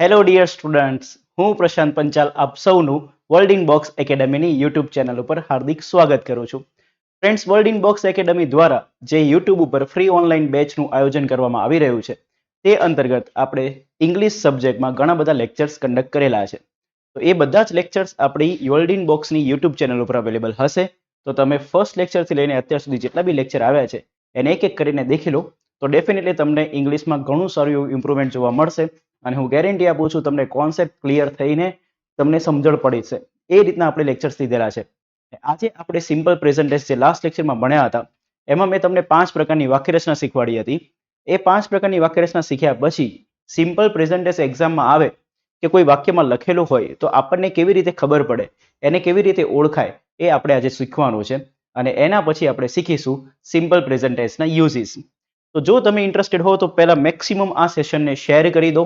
Hello dear students, હું પ્રશાંત પંચાલ આપ સૌનું વર્લ્ડ ઇન બોક્સ એકેડમીની યુટ્યુબ ચેનલ ઉપર હાર્દિક સ્વાગત કરું છું. Friends, world in box academy દ્વારા જે યુટ્યુબ ઉપર ફ્રી ઓનલાઈન બેચનું આયોજન કરવામાં આવી રહ્યું છે તે અંતર્ગત આપણે ઇંગ્લિશ સબ્જેક્ટમાં ઘણા બધા લેક્ચર્સ કન્ડક્ટ કરેલા છે. તો એ બધા જ લેક્ચર્સ આપણી વર્લ્ડ ઇન બોક્સની યુટ્યુબ ચેનલ ઉપર અવેલેબલ હશે. તો તમે ફર્સ્ટ લેક્ચરથી લઈને અત્યાર સુધી જેટલા બી લેક્ચર આવ્યા છે એને એક એક કરીને દેખી લો, તો ડેફિનેટલી તમને ઇંગ્લિશમાં ઘણું સારું એવું ઇમ્પ્રુવમેન્ટ જોવા મળશે. અને હું ગેરંટી આપું છું તમને કોન્સેપ્ટ ક્લિયર થઈને તમને સમજણ પડી છે. એ રીતના આપણે લેક્ચર્સ લીધેલા છે. આજે આપણે સિમ્પલ પ્રેઝન્ટ ટેન્સ જે લાસ્ટ લેક્ચરમાં ભણ્યા હતા એમાં મેં તમને 5 પ્રકારની વાક્યરચના શીખવાડી હતી. એ 5 પ્રકારની વાક્યરચના શીખ્યા પછી સિમ્પલ પ્રેઝન્ટ ટેન્સ એક્ઝામમાં આવે કે કોઈ વાક્યમાં લખેલું હોય તો આપણને કેવી રીતે ખબર પડે, એને કેવી રીતે ઓળખાય, એ આપણે આજે શીખવાનું છે. અને એના પછી આપણે શીખીશું સિમ્પલ પ્રેઝન્ટ ટેન્સના યુઝિસ. તો જો તમે ઇન્ટરેસ્ટેડ હો તો પહેલા મેક્સિમમ આ સેશનને શેર કરી દો,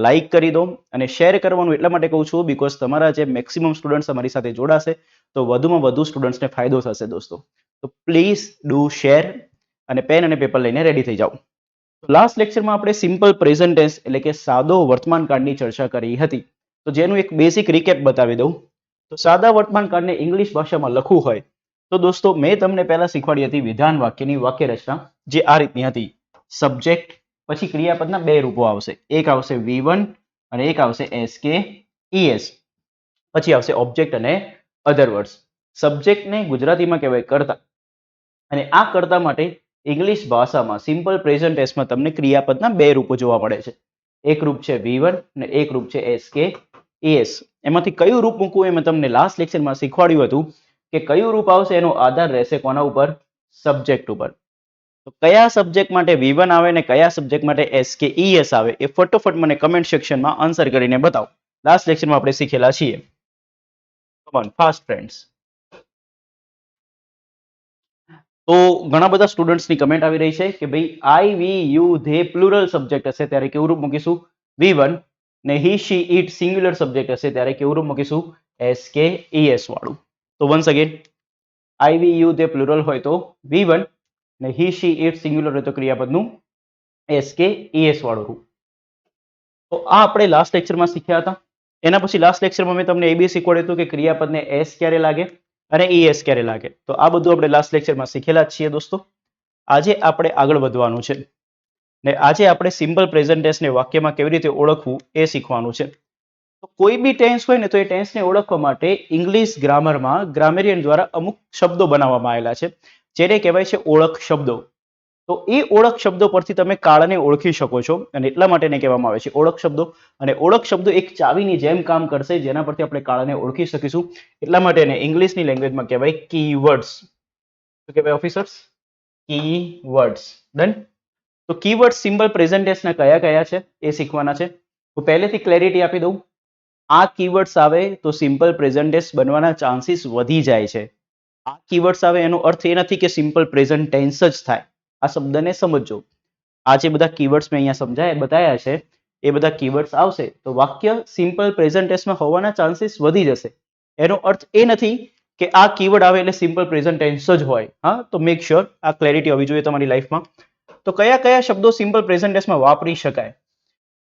લાઇક કરી દો. અને શેર કરવાનું એટલા માટે કહું છું બીકોઝ તમારા જે મેક્સિમમ સ્ટુડન્ટ્સ અમારી સાથે જોડાશે તો વધુમાં વધુ સ્ટુડન્ટ્સને ફાયદો થશે દોસ્તો. તો પ્લીઝ ડુ શેર અને પેન અને પેપર લઈને રેડી થઈ જાઓ. લાસ્ટ લેક્ચરમાં આપણે સિમ્પલ પ્રેઝન્ટ ટેન્સ એટલે કે સાદો વર્તમાન કાળની ચર્ચા કરી હતી. તો જેનું એક બેસિક રિકેપ બતાવી દઉં. તો સાદા વર્તમાન કાળને ઇંગ્લિશ ભાષામાં લખવું હોય તો દોસ્તો મેં તમને પહેલા શીખવાડી હતી વિધાન વાક્યની વાક્યરચના, જે આ રીતની હતી. સબ્જેક્ટ પછી ક્રિયાપદના બે રૂપો આવશે. એક આવશે V1 અને એક આવશે SKES. પછી આવશે ઓબ્જેક્ટ અને અધર વર્ડ્સ. સબ્જેક્ટને ગુજરાતીમાં કહેવાય કર્તા, અને આ કર્તા માટે ઇંગ્લિશ ભાષામાં સિમ્પલ પ્રેઝન્ટ ટેન્સમાં તમને ક્રિયાપદના બે રૂપો જોવા મળે છે. એક રૂપ છે V1 અને એક રૂપ છે SKES. એમાંથી કયું રૂપ મૂકવું એ મેં તમને લાસ્ટ લેક્ચરમાં શીખવાડ્યું હતું કે કયું રૂપ આવશે એનો આધાર રહેશે કોના ઉપર? સબ્જેક્ટ ઉપર. તો કયા સબ્જેક્ટ માટે V1 આવે ને કયા સબ્જેક્ટ માટે SKES આવે એ ફટોફટ મને કમેન્ટ સેક્શનમાં આન્સર કરીને બતાવો. લાસ્ટ લેક્ચરમાં આપણે શીખેલા છીએ. Come on fast friends. તો ઘણા બધા સ્ટુડન્ટ્સની કમેન્ટ આવી રહી છે કે ભાઈ I we you they plural subject હશે ત્યારે કેવું રૂપ મૂકીશું? V1. ને he she it singular subject હશે ત્યારે કેવું રૂપ મૂકીશું? SKES વાળું. તો once again, I we you they plural હોય તો V1 ને હી શી ઇટ સિંગ્યુલર હોય તો ક્રિયાપદનું SKES વાળું રૂપ. તો આ આપણે લાસ્ટ લેક્ચરમાં શીખ્યા હતા. એના પછી લાસ્ટ લેક્ચરમાં મેં તમને એ બી શીખવાડ્યું હતું કે ક્રિયાપદને S ક્યારે લાગે અને ES ક્યારે લાગે. તો આ બધું આપણે લાસ્ટ લેક્ચરમાં શીખેલા જ છીએ દોસ્તો. આજે આપણે આગળ વધવાનું છે ને આજે આપણે સિમ્પલ પ્રેઝન્ટ ટેન્સને વાક્યમાં કેવી રીતે ઓળખવું એ શીખવાનું છે. તો કોઈ બી ટેન્સ હોય ને તો એ ટેન્સને ઓળખવા માટે ઇંગ્લિશ ગ્રામરમાં ગ્રામેરિયન દ્વારા અમુક શબ્દો બનાવવામાં આવેલા છે જેને કહેવાય છે ઓળખ શબ્દો. તો એ ઓળખ શબ્દો પરથી તમે કાળને ઓળખી શકો છો અને એટલા માટે એને કહેવામાં આવે છે ઓળખ શબ્દો. અને ઓળખ શબ્દો એક ચાવીની જેમ કામ કરશે જેના પરથી આપણે કાળને ઓળખી શકીશું. એટલા માટે એને ઇંગ્લિશની લેંગ્વેજમાં કહેવાય કીવર્ડ્સ. શું કહેવાય ઓફિસર્સ? કીવર્ડ્સ. ડન. તો કીવર્ડ સિમ્પલ પ્રેઝન્ટ ટેન્સના કયા કયા છે એ શીખવાના છે. તો પહેલેથી ક્લેરિટી આપી દઉં. આ કીવર્ડ્સ આવે તો સિમ્પલ પ્રેઝન્ટ ટેન્સ બનવાના ચાન્સીસ વધી જાય છે. આ કીવર્ડ્સ આવે એનો અર્થ એ નથી કે સિમ્પલ પ્રેઝન્ટ ટેન્સ જ થાય. આ શબ્દને સમજો. આ જે બધા કીવર્ડ્સ મેં અહીંયા બતાવ્યા છે એ બધા કીવર્ડ્સ આવશે તો વાક્ય સિમ્પલ પ્રેઝન્ટ ટેન્સમાં હોવાના ચાન્સીસ વધી જશે. એનો અર્થ એ નથી કે આ કીવર્ડ આવે એટલે સિમ્પલ પ્રેઝન્ટ ટેન્સ જ હોય. હા, તો મેક શ્યોર આ ક્લેરિટી હોવી જોઈએ તમારી લાઈફમાં. તો કયા કયા શબ્દો સિમ્પલ પ્રેઝન્ટ ટેન્સમાં વાપરી શકાય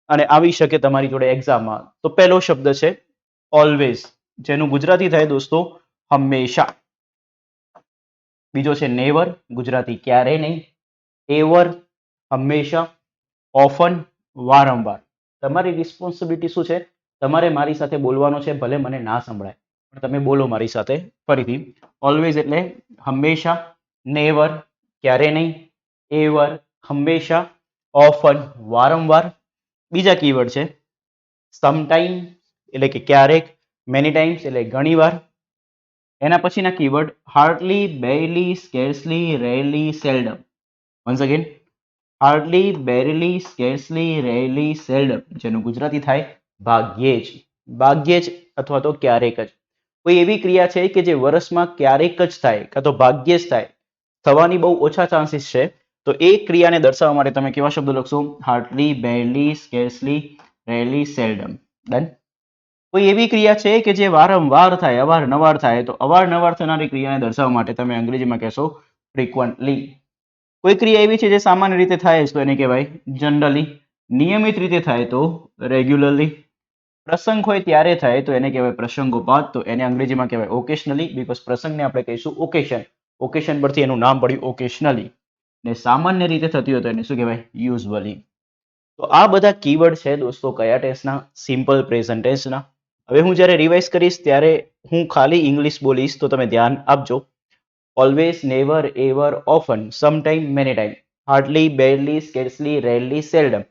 અને આવી શકે તમારી જોડે એક્ઝામમાં? તો પહેલો શબ્દ છે ઓલવેઝ, જેનું ગુજરાતી થાય દોસ્તો હંમેશા. બીજો છે નેવર, ગુજરાતી ક્યારે નહીં. એવર, હંમેશા. ઓફન, વારંવાર. તમારી રિસ્પોન્સિબિલિટી શું છે? તમારે મારી સાથે બોલવાનું છે, ભલે મને ના સંભળાય પણ તમે બોલો મારી સાથે ફરીથી. ઓલવેઝ એટલે હંમેશા. નેવર, ક્યારે નહીં. એવર, હંમેશા. ઓફન, વારંવાર. બીજા કીવર્ડ છે સમટાઈમ એટલે કે ક્યારેક. મેની ટાઈમ્સ એટલે ઘણીવાર. એના પછીના keyword hardly, barely, scarcely, rarely, seldom. Once again, hardly, barely, scarcely, rarely, seldom, જેનું ગુજરાતી થાય ભાગ્યે જ. ભાગ્યે જ અથવા તો ક્યારેક જ. કોઈ એવી ક્રિયા છે કે જે વર્ષમાં ક્યારેક જ થાય કાં તો ભાગ્યે જ થાય, થવાની બહુ ઓછા ચાન્સીસ છે, તો એ ક્રિયાને દર્શાવવા માટે તમે કેવા શબ્દો લખશો? Hardly, barely, scarcely, rarely, seldom. Done. કોઈ એવી ક્રિયા છે કે જે વારંવાર થાય, અવારનવાર થાય, તો અવારનવાર થનારી ક્રિયાને દર્શાવવા માટે તમે અંગ્રેજીમાં કહેશો ફ્રીક્વન્ટલી. કોઈ ક્રિયા એવી છે જે સામાન્ય રીતે થાય છે તો એને કહેવાય જનરલી. નિયમિત રીતે થાય તો રેગ્યુલરલી, પ્રસંગ હોય ત્યારે થાય તો એને કહેવાય પ્રસંગોપાત, તો એને અંગ્રેજીમાં કહેવાય ઓકેશનલી, બીકોઝ પ્રસંગને આપણે કહીશું ઓકેશન, ઓકેશન પરથી એનું નામ પડ્યું ઓકેશનલી. ને સામાન્ય રીતે થતી હોય તો એને શું કહેવાય? યુઝ્યુઅલી. તો આ બધા કીવર્ડ છે દોસ્તો કયા ટેન્સના? Simple present ટેન્સના. હવે હું જ્યારે રિવાઇઝ કરીશ ત્યારે હું ખાલી ઇંગ્લિશ બોલીશ તો તમે ધ્યાન આપજો. Always, never, ever, often, sometime, many time, hardly, barely, scarcely, rarely, seldom,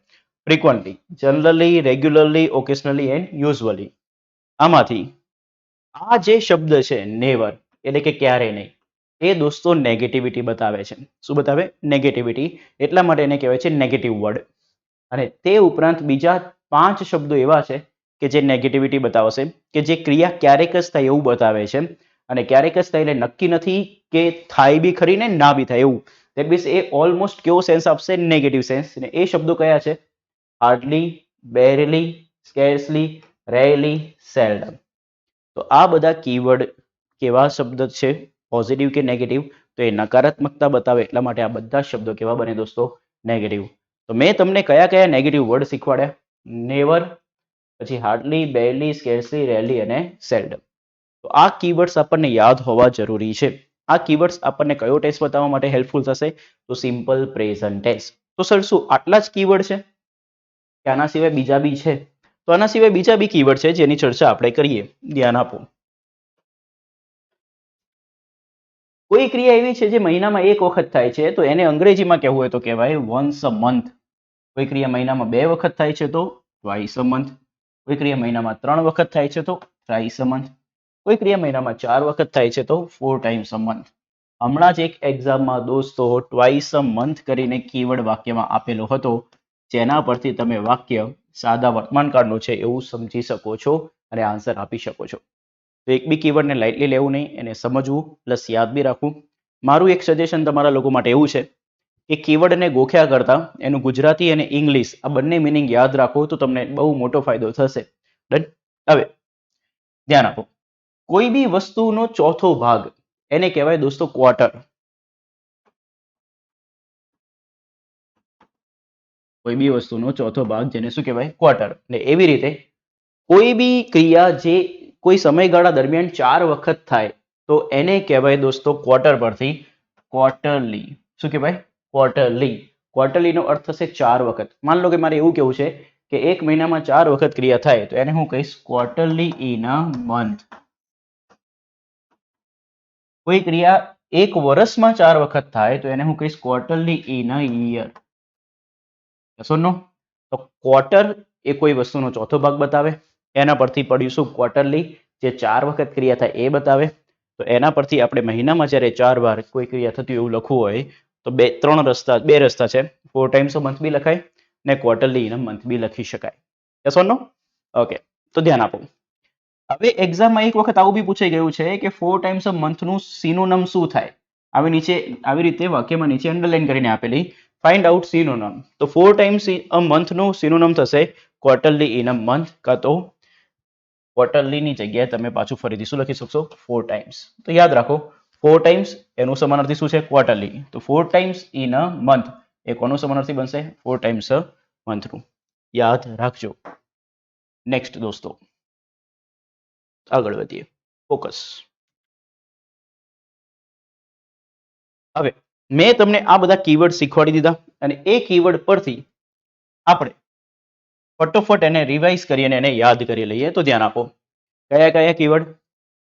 frequently, generally, regularly, occasionally and usually. આમાંથી આ જે શબ્દ છે નેવર એટલે કે ક્યારે નહીં, એ દોસ્તો નેગેટિવિટી બતાવે છે. શું બતાવે? નેગેટિવિટી. એટલા માટે એને કહેવાય છે નેગેટિવ વર્ડ. અને તે ઉપરાંત બીજા 5 શબ્દો એવા છે કે જે નેગેટિવિટી બતાવશે, કે જે ક્રિયા ક્યારેક જ થાય એવું બતાવે છે. અને ક્યારેક જ થાય એટલે નક્કી નથી કે થાય બી ખરી ને ના બી થાય એવું. દેટ મીન્સ એ ઓલમોસ્ટ કેવો સેન્સ આપશે? Negative sense. અને એ શબ્દો કયા છે? Hardly, barely, scarcely, rarely, seldom. તો આ બધા કીવર્ડ કેવા શબ્દ છે? પોઝિટિવ કે નેગેટિવ? તો એ નકારાત્મકતા બતાવે, એટલા માટે આ બધા શબ્દો કેવા બને દોસ્તો? નેગેટિવ. તો મેં તમને કયા કયા નેગેટિવ વર્ડ શીખવાડ્યા? નેવર, પછી હાર્ડલી, બેરલી, સ્કેર્સલી, રેરલી અને સેલ્ડમ. તો આ કીવર્ડ્સ આપણને યાદ હોવા જરૂરી છે. આ કીવર્ડ્સ આપણને કયો ટેન્સ બતાવવા માટે હેલ્પફુલ થશે? તો સિમ્પલ પ્રેઝન્ટ ટેન્સ. તો સર શું આટલા જ કીવર્ડ છે કે આના સિવાય બીજા બી છે? તો આના સિવાય બીજા બી કીવર્ડ છે જેની ચર્ચા આપણે કરીએ. ધ્યાન આપો. કોઈ ક્રિયા એવી છે જે મહિનામાં એક વખત થાય છે તો એને અંગ્રેજીમાં કહેવું હોય તો કહેવાય વન્સ અ મંથ. કોઈ ક્રિયા મહિનામાં 2 વખત થાય છે તો ટ્વાઇસ અ મંથ. કોઈ ક્રિયા મહિનામાં 3 વખત થાય છે તો થ્રાઇસ અ મંથ. કોઈ ક્રિયા મહિનામાં 4 વખત થાય છે તો 4 ટાઈમ્સ અ મંથ. હમણાં જ એક એક્ઝામમાં દોસ્તો ટ્વાઇસ અ મંથ કરીને કીવર્ડ વાક્યમાં આપેલો હતો, જેના પરથી તમે વાક્ય સાદા વર્તમાનકાળનું છે એવું સમજી શકો છો અને આન્સર આપી શકો છો. તો એક બી કીવર્ડને લાઇટલી લેવું નહીં, એને સમજવું પ્લસ યાદ બી રાખવું. મારું એક સજેશન તમારા લોકો માટે એવું છે કે કીવર્ડને ગોખ્યા કરતા એનું ગુજરાતી અને ઇંગ્લિશ આ બંને મિનિંગ યાદ રાખો તો તમને બહુ મોટો ફાયદો થશે. ડન. હવે ધ્યાન આપો. કોઈ બી વસ્તુનો ચોથો ભાગ એને કહેવાય દોસ્તો ક્વાર્ટર. કોઈ બી વસ્તુનો ચોથો ભાગ જેને શું કહેવાય? ક્વાર્ટર. એટલે એવી રીતે કોઈ બી ક્રિયા જે કોઈ સમયગાળા દરમિયાન 4 વખત થાય તો એને કહેવાય દોસ્તો ક્વાર્ટર પરથી ક્વાર્ટરલી. શું કહેવાય? ક્વાર્ટરલી. ક્વાર્ટરલીનો અર્થ થશે 4 વખત. માન લો કે મારે એવું કેવું છે કે એક મહિનામાં 4 વખત ક્રિયા થાય તો એને હું કહીશ ક્વાર્ટરલી ઇન અ મંથ. કોઈ ક્રિયા એક વર્ષમાં 4 વખત થાય તો એને હું કહીશ ક્વાર્ટરલી ઇન અ યર. નો તો ક્વાર્ટર એ કોઈ વસ્તુનો ચોથો ભાગ બતાવે, એના પરથી પડ્યું શું? ક્વાર્ટરલી, જે 4 વખત ક્રિયા થાય એ બતાવે. તો એના પરથી આપણે મહિનામાં જ્યારે 4 વાર કોઈ ક્રિયા થતી એવું લખવું હોય તો બે રસ્તા છે. 4 ટાઈમ્સ અ મંથ બી લખાય ને ક્વાર્ટરલી ઇન અ મંથ બી લખી શકાય. Yes or no? ઓકે. તો ધ્યાન આપો. હવે એક્ઝામમાં એક વખત આવું બી પૂછાઈ ગયું છે કે 4 ટાઈમ્સ અ મંથનું સિનોનમ શું થાય? આવી રીતે વાક્યમાં નીચે અંડરલાઈન કરીને આપેલી ફાઇન્ડ આઉટ સિનોનમ. તો 4 ટાઈમ્સ અ મંથનું સિનોનમ થશે ક્વાર્ટરલી ઇન અ મંથ, કાં તો ક્વાર્ટરલીની જગ્યાએ તમે પાછું ફરીથી શું લખી શકશો? 4 ટાઈમ્સ. તો યાદ રાખો 4 ટાઈમ્સ એનું સમાનાર્થી શું છે? ક્વાર્ટરલી. તો 4 ટાઈમ્સ ઇન અ મંથ એ કોનું સમાનાર્થી બનશે? 4 ટાઈમ્સ અ મંથનું. યાદ રાખજો. નેક્સ્ટ દોસ્તો આગળ વધીએ. ફોકસ. હવે મેં તમને આ બધા કીવર્ડ શીખવાડી દીધા અને એ કીવર્ડ પરથી આપણે ફટોફટ એને રિવાઇઝ કરી અને એને યાદ કરી લઈએ. તો ધ્યાન આપો. કયા કયા keyword?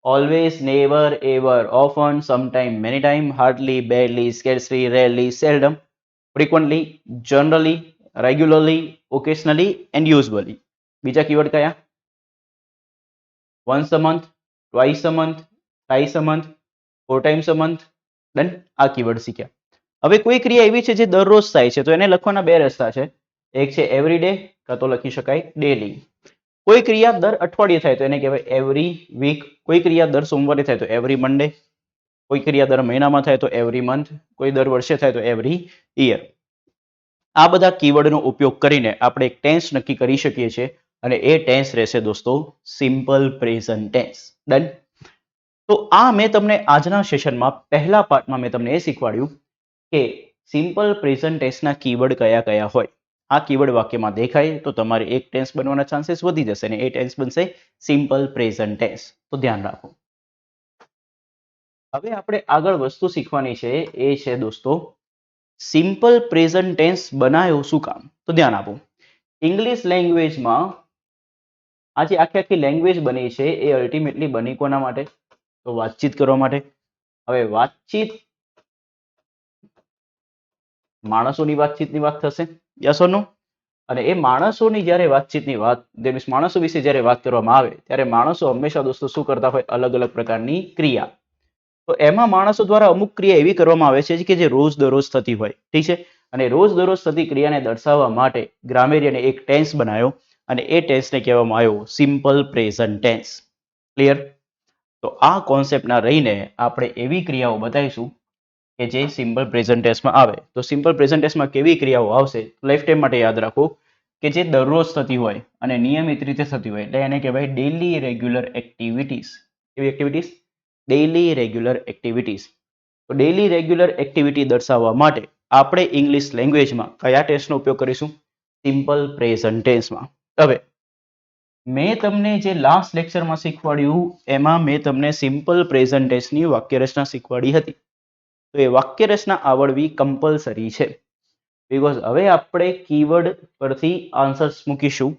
Always, never, ever, often, sometime, many time, hardly, barely, scarcely, rarely, seldom, frequently, generally, regularly, occasionally and usually. બીજા કીવર્ડ કયા? Once a month, twice a month, thrice a month, 4 times a month. Done. આ કીવર્ડ શીખ્યા. હવે કોઈ ક્રિયા એવી છે જે દરરોજ થાય છે તો એને લખવાના 2 રસ્તા છે. એક છે એવરી ડે, કાં તો લખી શકાય ડેલી. કોઈ ક્રિયા દર અઠવાડિયે થાય તો એને કહેવાય એવરી વીક. કોઈ ક્રિયા દર સોમવારે થાય તો એવરી મંડે. કોઈ ક્રિયા દર મહિનામાં થાય તો એવરી મંથ. કોઈ દર વર્ષે થાય તો એવરી યર. આ બધા કીવર્ડનો ઉપયોગ કરીને આપણે એક ટેન્સ નક્કી કરી શકીએ છીએ અને એ ટેન્સ રહેશે દોસ્તો સિમ્પલ પ્રેઝન્ટ ટેન્સ. ડન. તો આ મેં તમને આજના સેશનમાં પહેલા પાર્ટમાં મેં તમને એ શીખવાડ્યું કે સિમ્પલ પ્રેઝન્ટ ટેન્સના કીવર્ડ કયા કયા હોય. આ કીવર્ડ વાક્યમાં દેખાય તો તમારે એક ટેન્સ બનવાના ચાન્સીસ વધી જશે અને એ ટેન્સ બનશે સિમ્પલ પ્રેઝન્ટ ટેન્સ. તો ધ્યાન રાખો. હવે આપણે આગળ વસ્તુ શીખવાની છે એ છે દોસ્તો સિમ્પલ પ્રેઝન્ટ ટેન્સ બનાવ્યો શું કામ? તો ધ્યાન આપો. ઇંગ્લિશ લેંગ્વેજમાં આ જે આખી લેંગ્વેજ બની છે એ અલ્ટિમેટલી બની કોના માટે? તો વાતચીત કરવા માટે. હવે વાતચીત માણસોની વાતચીતની વાત થશે, યસ ઓર નો? અને એ માણસોની જ્યારે વાતચીતની વાત મીન્સ માણસો વિશે જ્યારે વાત કરવામાં આવે ત્યારે માણસો હંમેશા દોસ્તો શું કરતા હોય? અલગ અલગ પ્રકારની ક્રિયા. તો એમાં માણસો દ્વારા અમુક ક્રિયા એવી કરવામાં આવે છે કે જે રોજ દરરોજ થતી હોય, ઠીક છે? અને રોજ દરરોજ થતી ક્રિયાને દર્શાવવા માટે ગ્રામેરિયને એક ટેન્સ બનાવ્યો અને એ ટેન્સને કહેવામાં આવ્યો સિમ્પલ પ્રેઝન્ટ ટેન્સ. ક્લિયર? તો આ કોન્સેપ્ટના રહીને આપણે એવી ક્રિયાઓ બતાવીશું કે જે સિમ્પલ પ્રેઝન્ટ ટેન્સમાં આવે. તો સિમ્પલ પ્રેઝન્ટ ટેન્સમાં કેવી ક્રિયાઓ આવશે? લાઈફ ટાઈમ માટે યાદ રાખો કે જે દરરોજ થતી હોય અને નિયમિત રીતે થતી હોય એટલે એને કહેવાય ડેઇલી રેગ્યુલર એક્ટિવિટીઝ. કેવી એક્ટિવિટીઝ? Daily regular activities. તો ડેઇલી રેગ્યુલર એક્ટિવિટી દર્શાવવા માટે આપણે ઇંગ્લિશ લેંગ્વેજમાં કયા ટેન્સનો ઉપયોગ કરીશું? સિમ્પલ પ્રેઝન્ટ ટેન્સમાં. હવે મેં તમને જે લાસ્ટ લેક્ચરમાં શીખવાડ્યું એમાં મેં તમને સિમ્પલ પ્રેઝન્ટ ટેન્સની વાક્યરચના શીખવાડી હતી. તો એ વાક્યરચના આવડવી કમ્પલસરી છે. બીકોઝ હવે આપણે કીવર્ડ પરથી આન્સર્સ મૂકીશું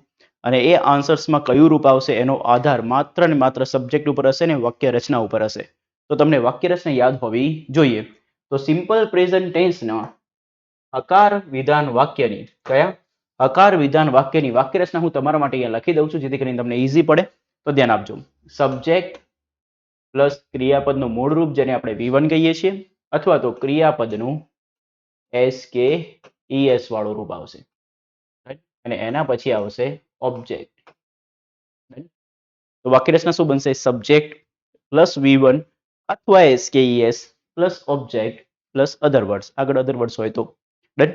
અને એ આન્સર્સમાં કયું રૂપ આવશે એનો આધાર માત્ર ને માત્ર સબ્જેક્ટ ઉપર હશે ને વાક્યરચના ઉપર હશે. તો તમને વાક્યરચના યાદ હોવી જોઈએ. તો સિમ્પલ પ્રેઝન્ટ ટેન્સના હકાર વિધાન વાક્યની કયા? હકાર વિધાન વાક્યની વાક્યરચના હું તમારા માટે અહીંયા લખી દઉં છું જેથી કરીને તમને ઈઝી પડે. તો ધ્યાન આપજો. સબ્જેક્ટ પ્લસ ક્રિયાપદનું મૂળ રૂપ જેને આપણે V1 કહીએ છીએ અથવા તો ક્રિયાપદનું SKES વાળું રૂપ આવશે અને એના પછી આવશે ઓબ્જેક્ટ. તો વાક્યરચના શું બનશે? સબ્જેક્ટ પ્લસ V1 અથવા SKES પ્લસ ઓબ્જેક્ટ પ્લસ અધર વર્ડ્સ. આગળ અધર વર્ડ્સ હોય તો ડન.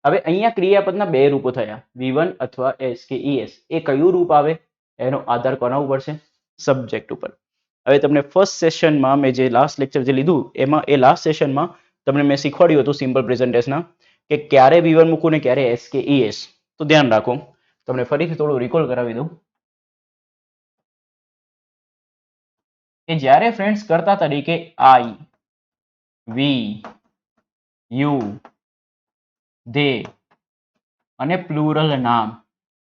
હવે અહીંયા ક્રિયાપદના બે રૂપો થયા, V1 અથવા SKES. એ કયું રૂપ આવે એનો આધાર કોના ઉપર છે? સબ્જેક્ટ ઉપર. હવે તમને ફર્સ્ટ સેશનમાં મેં જે લાસ્ટ લેક્ચર જે લીધું એમાં એ લાસ્ટ સેશનમાં તમને મેં શીખવાડ્યું હતું સિમ્પલ પ્રેઝન્ટ ટેન્સના કે ક્યારે V1 મૂકવું ને ક્યારે SKES. તો ધ્યાન રાખો. તમને ફરીથી થોડું રિકોલ કરાવી દઉં કે જ્યારે ફ્રેન્ડ્સ કરતા તરીકે I, we, you, they અને પ્લુરલ નામ.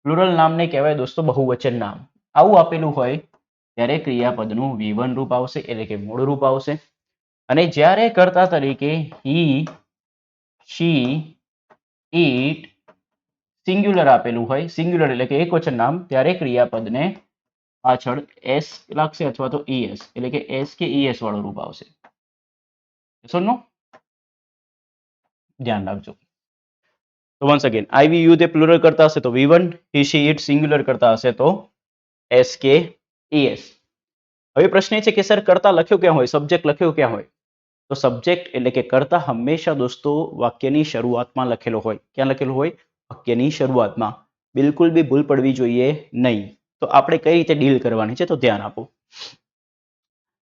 પ્લુરલ નામને કહેવાય દોસ્તો બહુવચન નામ. આવું આપેલું હોય ત્યારે ક્રિયાપદનું V1 રૂપ આવશે એટલે કે મૂળ રૂપ આવશે. અને જ્યારે કર્તા તરીકે he, she, it સિંગ્યુલર આપેલું હોય, સિંગ્યુલર એટલે કે એકવચન નામ, ત્યારે ક્રિયાપદને પાછળ S લાગશે અથવા તો ES એટલે કે S કે ES વાળું રૂપ આવશે. ધ્યાન રાખજો. તો once again I, we, you તે પ્લુરલ કરતા હશે તો V1, he, she, it singular કરતા હશે તો SKES. હવે પ્રશ્ન એ છે કે સર કર્તા લખ્યો ક્યાં હોય, સબ્જેક્ટ લખ્યો ક્યાં હોય? તો સબ્જેક્ટ એટલે કે કર્તા હંમેશા દોસ્તો વાક્યની શરૂઆતમાં લખેલો હોય. ક્યાં લખેલો હોય? વાક્યની શરૂઆતમાં. બિલકુલ બી ભૂલ પડવી જોઈએ નહીં. તો આપણે કઈ રીતે ડીલ કરવાની છે તો ધ્યાન આપો.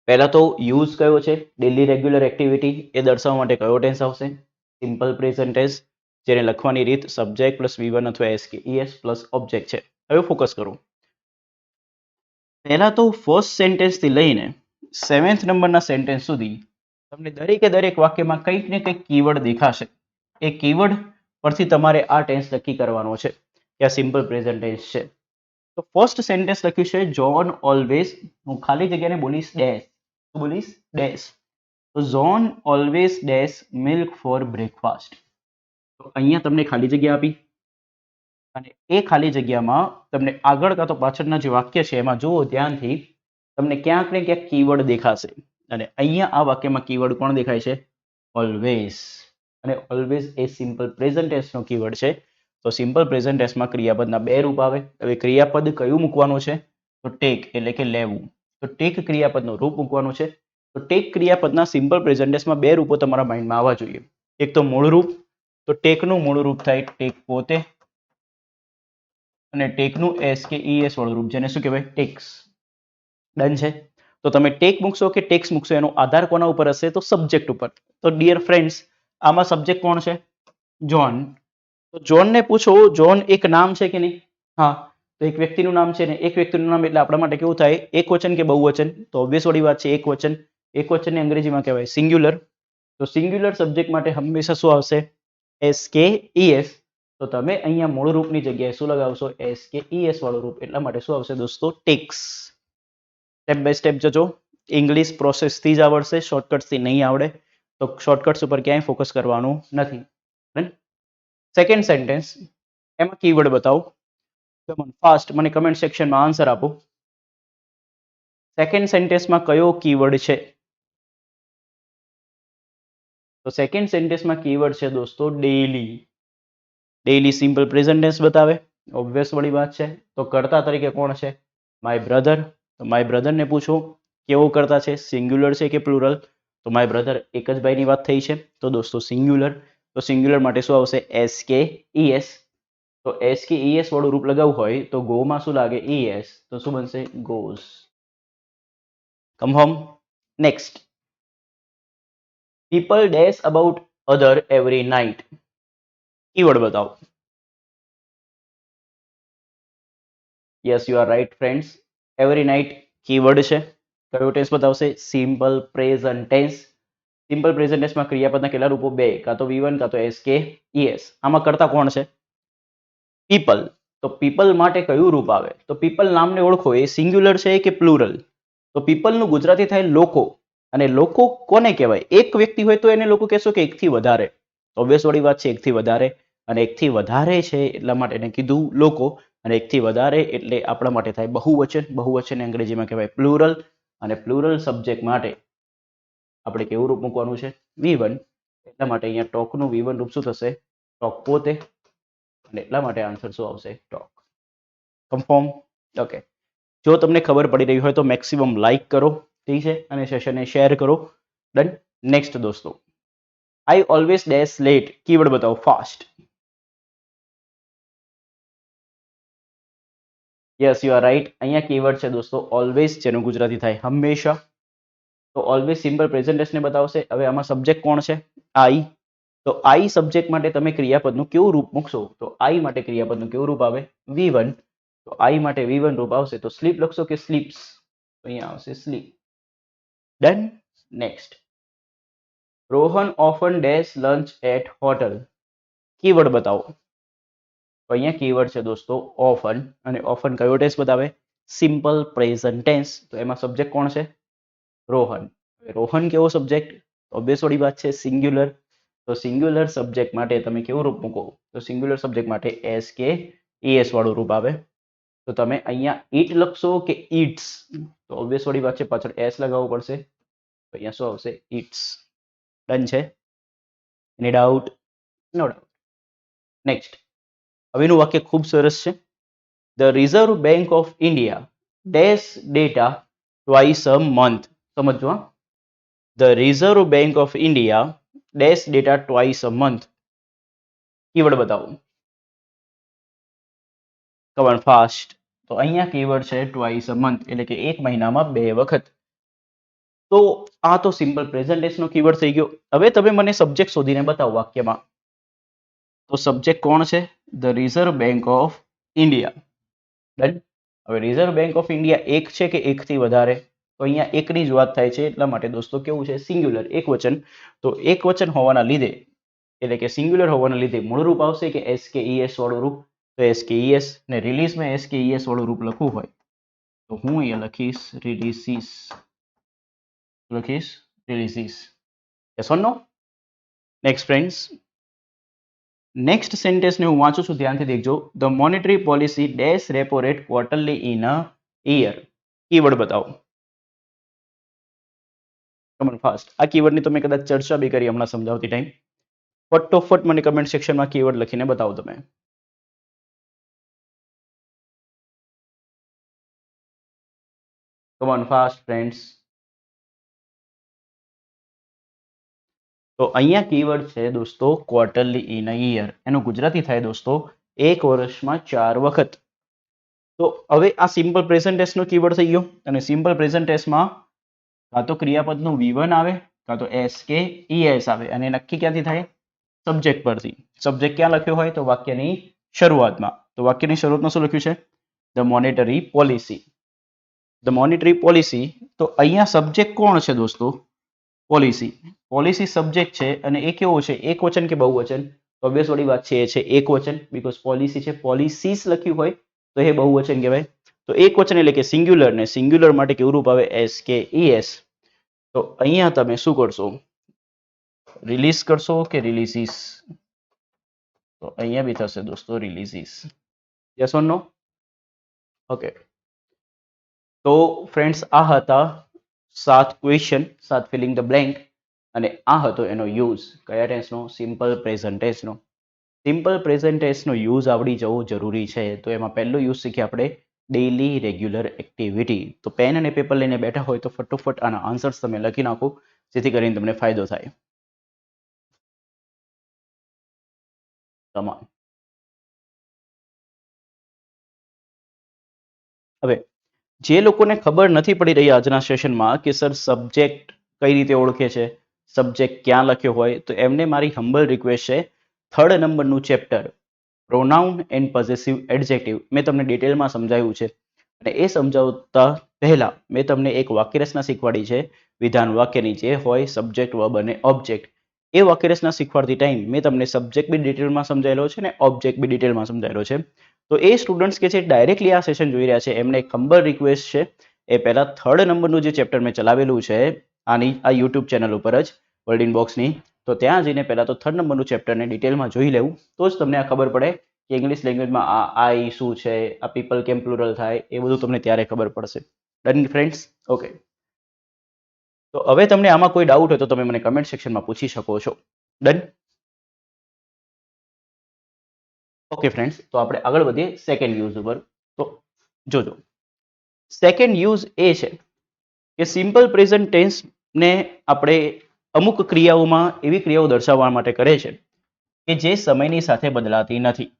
પહેલા તો યુઝ કયો છે? Daily regular activity. એ દર્શાવવા માટે કયો ટેન્સ આવશે? Simple present tense. જેને લખવાની રીત સબ્જેક્ટ પ્લસ V1 અથવા SKES પ્લસ ઓબ્જેક્ટ છે. હવે ફોકસ કરો. પહેલા તો ફર્સ્ટ સેન્ટેન્સથી લઈને 7th નંબરના સેન્ટેન્સ સુધી તમને દરેકે દરેક વાક્યમાં કંઈક ને કંઈક કીવર્ડ દેખાશે. એ કીવર્ડ પરથી તમારે આ ટેન્સ નક્કી કરવાનો છે કે આ સિમ્પલ પ્રેઝન્ટ ટેન્સ છે. તો ફર્સ્ટ સેન્ટેન્સ લખ્યું છે જોન ઓલવેઝ, હું ખાલી જગ્યાને બોલીશ ડેશ. શું બોલીશ? ડેશ. તો John always dash milk for breakfast. તો અહીંયા તમને ખાલી જગ્યા આપી અને એ ખાલી જગ્યામાં તમને આગળ કાં તો પાછળના જે વાક્ય છે એમાં જુઓ ધ્યાનથી, તમને ક્યાંક ને ક્યાંક કીવર્ડ દેખાશે અને અહીંયા આ વાક્યમાં કીવર્ડ કોણ દેખાય છે? ઓલવેઝ. અને ઓલવેઝ એ સિમ્પલ પ્રેઝન્ટ ટેન્સનો કીવર્ડ છે. તો સિમ્પલ પ્રેઝન્ટ ટેન્સમાં ક્રિયાપદના બે રૂપ આવે. હવે ક્રિયાપદ કયું મૂકવાનું છે? તો ટેક એટલે કે લેવું. તો ટેક ક્રિયાપદનું રૂપ મૂકવાનું છે. તો ટેક ક્રિયાપદના સિમ્પલ પ્રેઝન્ટ ટેન્સમાં બે રૂપો તમારા માઇન્ડમાં આવવા જોઈએ. એક તો મૂળ રૂપ. તો ટેકનું મૂળ રૂપ થાય ટેક પોતે અને ટેકનું SKES વાળું રૂપ જેને શું કહેવાય? ટેક્સ. ડન છે. તો તમે ટેક મૂકશો કે ટેક્સ મૂકશો એનો આધાર કોના ઉપર હશે? તો સબ્જેક્ટ ઉપર. તો ડિયર ફ્રેન્ડ્સ આમાં સબ્જેક્ટ કોણ છે? જોન. તો જોનને પૂછો, જોન એક નામ છે કે નહીં? હા, તો એક વ્યક્તિનું નામ છે ને, એક વ્યક્તિનું નામ એટલે આપણા માટે કેવું થાય? એકવચન કે બહુવચન? તો ઓબ્વિયસ વાળી વાત છે એકવચન. એકવચનને અંગ્રેજીમાં કહેવાય સિંગ્યુલર. તો સિંગ્યુલર સબ્જેક્ટ માટે હંમેશા શું આવશે? SKES. તો તમે અહીંયા મૂળ રૂપની જગ્યાએ શું લગાવશો? SKES વાળું રૂપ. એટલા માટે શું આવશે દોસ્તો? ટેક્સ. સ્ટેપ બાય સ્ટેપ જજો. ઇંગ્લિશ પ્રોસેસથી જ આવડશે, શોર્ટકટ્સથી નહીં આવડે. તો શોર્ટકટ્સ ઉપર ક્યાંય ફોકસ કરવાનું નથી. સેકન્ડ સેન્ટેન્સ, એમાં કીવર્ડ બતાવો. ફાસ્ટ મને કમેન્ટ સેક્શનમાં આન્સર આપો. સેકન્ડ સેન્ટેન્સમાં કયો કીવર્ડ છે? તો સેકન્ડ સેન્ટેન્સમાં કીવર્ડ છે દોસ્તો daily. Daily simple present tense બતાવે, ઓબ્વિયસ વાળી વાત છે. તો કર્તા તરીકે કોણ છે? My brother. તો માય બ્રધરને પૂછો કેવો કર્તા છે, સિંગ્યુલર છે કે પ્લુરલ? તો માય બ્રધર એક જ ભાઈની વાત થઈ છે, તો દોસ્તો સિંગ્યુલર. તો સિંગ્યુલર માટે શું આવશે? SKES. તો SKES વાળું રૂપ લગાવવું હોય તો ગો માં શું લાગે? ES. તો શું બનશે? Goes. Confirm. Next, people dash about other every night. Keyword બતાવો. Yes, you are right friends. Every night keyword છે. કયો ટેન્સ બતાવશે? Simple present tense. Simple present ટેન્સમાં ક્રિયાપદના કેટલા રૂપો? બે, કાં તો V1 કાં તો SKES. આમાં કરતા કોણ છે? પીપલ. તો પીપલ માટે કયું રૂપ આવે? તો પીપલ નામને ઓળખો, એ સિંગ્યુલર છે કે પ્લુરલ? તો પીપલનું ગુજરાતી થાય લોકો. અને લોકો કોને કહેવાય? એક વ્યક્તિ હોય તો એને લોકો કહેશો કે એકથી વધારે? ઓબ્વિયસ વાળી વાત છે, એકથી વધારે. અને એકથી વધારે છે એટલા માટે એને કીધું લોકો. અને એકથી વધારે એટલે આપણા માટે થાય બહુવચન. બહુવચન અંગ્રેજીમાં કહેવાય પ્લુરલ. અને પ્લુરલ સબ્જેક્ટ માટે આપણે કેવું રૂપ મૂકવાનું છે? V1. એટલા માટે અહીંયા ટોકનું V1 રૂપ શું થશે? ટોક પોતે. અને એટલા માટે આન્સર શું આવશે? ટોક. કન્ફર્મ? ઓકે. જો તમને ખબર પડી રહી હોય તો મેક્સિમમ લાઈક કરો, ઠીક છે, અને સેશનને શેર કરો. ડન. નેક્સ્ટ દોસ્તો, I always dash late. Keyword બતાવો fast. Yes, you are right. અહીંયા કીવર્ડ છે દોસ્તો ઓલવેઝ, જેનું ગુજરાતી થાય હંમેશા. તો ઓલવેઝ સિમ્પલ પ્રેઝન્ટ ટેન્સને બતાવશે. હવે આમાં સબ્જેક્ટ કોણ છે? આઈ. તો આઈ સબ્જેક્ટ માટે તમે ક્રિયાપદનું કેવું રૂપ મૂકશો? તો આઈ માટે ક્રિયાપદનું કેવું રૂપ આવે? V1. તો આઈ માટે V1 રૂપ આવશે તો સ્લીપ લખશો કે સ્લીપ્સ? તો અહીંયા આવશે sleep. Done. Next, Rohan often dash lunch at hotel. Keyword બતાવો. તો અહીંયા કીવર્ડ છે દોસ્તો ઓફન. અને ઓફન કયો ટેન્સ બતાવે? Simple present tense. તો એમાં સબ્જેક્ટ કોણ છે? રોહન. રોહન કેવો સબ્જેક્ટ? ઓબ્વિયસ વાળી વાત છે, સિંગ્યુલર. તો સિંગ્યુલર સબ્જેક્ટ માટે તમે કેવું રૂપ મૂકો? તો સિંગ્યુલર સબ્જેક્ટ માટે SKES વાળું રૂપ આવે. તો તમે અહીંયા ઈટ લખશો કે ઈટ્સ? તો ઓબ્વિયસ વાળી વાત છે, પાછળ S લગાવવું પડશે. તો અહીંયા શું આવશે? ઈટ્સ. ડન છે? Any doubt? No doubt. Next, હવેનું વાક્ય ખૂબ સરસ છે. The Reserve Bank of India dash data twice a month. સમજો હા. The Reserve Bank of India dash data twice a month. Keyword બતાવો. Come on fast. તો અહીંયા કીવર્ડ છે ટ્વાઇસ અ મંથ, એટલે કે એક મહિનામાં બે વખત. તો આ તો સિમ્પલ પ્રેઝન્ટ ટેન્સનો કીવર્ડ થઈ ગયો. હવે તમે મને સબ્જેક્ટ શોધીને બતાવો વાક્યમાં. તો સબ્જેક્ટ કોણ છે? The Reserve Bank of India. Done. હવે રિઝર્વ બેંક ઓફ ઇન્ડિયા એક છે કે એકથી વધારે? તો અહીંયા એકની જ વાત થાય છે, એટલા માટે દોસ્તો કેવું છે? સિંગ્યુલર, એક વચન. તો એક વચન હોવાના લીધે, એટલે કે સિંગ્યુલર હોવાના લીધે મૂળ રૂપ આવશે કે SKES વાળું રૂપ? તો SKES. ને રિલીઝમાં SKES વાળું રૂપ લખવું હોય તો હું અહીંયા લખીશ રિલીઝીસ. લખીશ releases. Yes or no? Next friends, next સેન્ટેન્સને હું વાંચું છું, ધ્યાનથી દેખજો. The monetary policy dash repo rate quarterly in a year. Keyword બતાવો. Come on fast. આ કીવર્ડની તમે કદાચ ચર્ચા બી કરી હમણાં સમજાવતી ટાઈમ. ફટોફટ મને કમેન્ટ સેક્શનમાં કીવર્ડ લખીને બતાવો તમે. Come on fast friends. તો અહીંયા કીવર્ડ છે દોસ્તો ક્વાર્ટરલી ઇન અ યર. એનું ગુજરાતી થાય દોસ્તો એક વર્ષમાં 4 વખત. તો હવે આ સિમ્પલ પ્રેઝન્ટ ટેન્સનો કીવર્ડ થઈ ગયો. અને સિમ્પલ પ્રેઝન્ટ ટેન્સમાં કાં તો ક્રિયાપદનું V1 આવે કાં તો SKES આવે. અને નક્કી ક્યાંથી થાય? સબ્જેક્ટ પરથી. સબ્જેક્ટ ક્યાં લખ્યો હોય? તો વાક્યની શરૂઆતમાં. તો વાક્યની શરૂઆતમાં શું લખ્યું છે? The monetary policy. The monetary policy. તો અહીંયા સબ્જેક્ટ કોણ છે દોસ્તો? પોલિસી. પોલિસી સબ્જેક્ટ છે અને એ કેવો છે? એક વચન કે બહુવચન? ઓબ્વિયસ વાળી વાત છે, એ છે એક વચન, બીકોઝ પોલિસી છે, પોલિસીસ લખ્યું હોય તો એ બહુવચન કહેવાય. તો એક વચન એટલે કે સિંગ્યુલર, ને સિંગ્યુલર માટે કેવું રૂપ આવે? એસ કે ઈએસ. તો અહીંયા તમે શું કરશો? રિલીઝ કરશો કે રિલીઝીસ? તો અહીંયા બી થશે દોસ્તો releases. Yes or no? Okay. તો ફ્રેન્ડ્સ, આ હતા 7 ક્વેશ્ચન, 7 ફિલિંગ ધ બ્લેન્ક, અને આ હતો એનો યુઝ. કયા ટેન્સનો? સિમ્પલ પ્રેઝન્ટ ટેન્સનો. સિમ્પલ પ્રેઝન્ટ ટેન્સનો યુઝ આવડી જવું જરૂરી છે. તો એમાં પહેલો યુઝ શીખ્યા આપણે ડેઇલી રેગ્યુલર એક્ટિવિટી. તો પેન અને પેપર લઈને બેઠા હોય તો ફટોફટ આના આન્સર્સ તમે લખી નાખો, જેથી કરીને તમને ફાયદો થાય. તમામ. હવે જે લોકોને ખબર નથી પડી રહી આજના સેશનમાં કે સર સબ્જેક્ટ કઈ રીતે ઓળખે છે, સબ્જેક્ટ ક્યાં લખ્યો હોય, તો એમને મારી હમ્બલ રિક્વેસ્ટ છે, 3rd નંબરનું chapter pronoun and possessive adjective મેં તમને ડિટેલમાં સમજાવ્યું છે. અને એ સમજાવતા પહેલા મેં તમને એક વાક્યરચના શીખવાડી છે, વિધાન વાક્યની, જે હોય સબ્જેક્ટ, વર્બ અને ઓબ્જેક્ટ. એ વાક્યરચના શીખવાડતી ટાઈમ મેં તમને સબ્જેક્ટ બી ડિટેલમાં સમજાયેલો છે ને ઓબ્જેક્ટ બી ડિટેલમાં સમજાયેલો છે. તો એ સ્ટુડન્ટ્સ કે જે ડાયરેક્ટલી આ સેશન જોઈ રહ્યા છે એમને એક હમ્બલ રિક્વેસ્ટ છે, એ પહેલા 3rd નંબરનું જે ચેપ્ટર મેં ચલાવેલું છે આ યુટ્યુબ ચેનલ ઉપર જ, વર્લ્ડ ઇન બોક્સની, તો ત્યાં જઈને પહેલા તો 3rd નંબરનું ચેપ્ટરને ડિટેલમાં જોઈ લેવું, તો જ તમને આ ખબર પડે કે ઇંગ્લિશ લેંગ્વેજમાં આ આઈ શું છે, આ પીપલ કેમ પ્લુરલ થાય, એ બધું તમને ત્યારે ખબર પડશે. Done friends? ઓકે. તો હવે તમને આમાં કોઈ ડાઉટ હોય તો તમે મને કમેન્ટ સેક્શનમાં પૂછી શકો છો. ડન? ઓકે ફ્રેન્ડ્સ, તો આપણે આગળ વધીએ સેકન્ડ યુઝ ઉપર. તો જોજો, સેકન્ડ યુઝ એ છે કે સિમ્પલ પ્રેઝન્ટ ટેન્સને આપણે અમુક ક્રિયાઓમાં એવી ક્રિયાઓ દર્શાવવા માટે કરે છે કે જે સમયની સાથે બદલાતી નથી.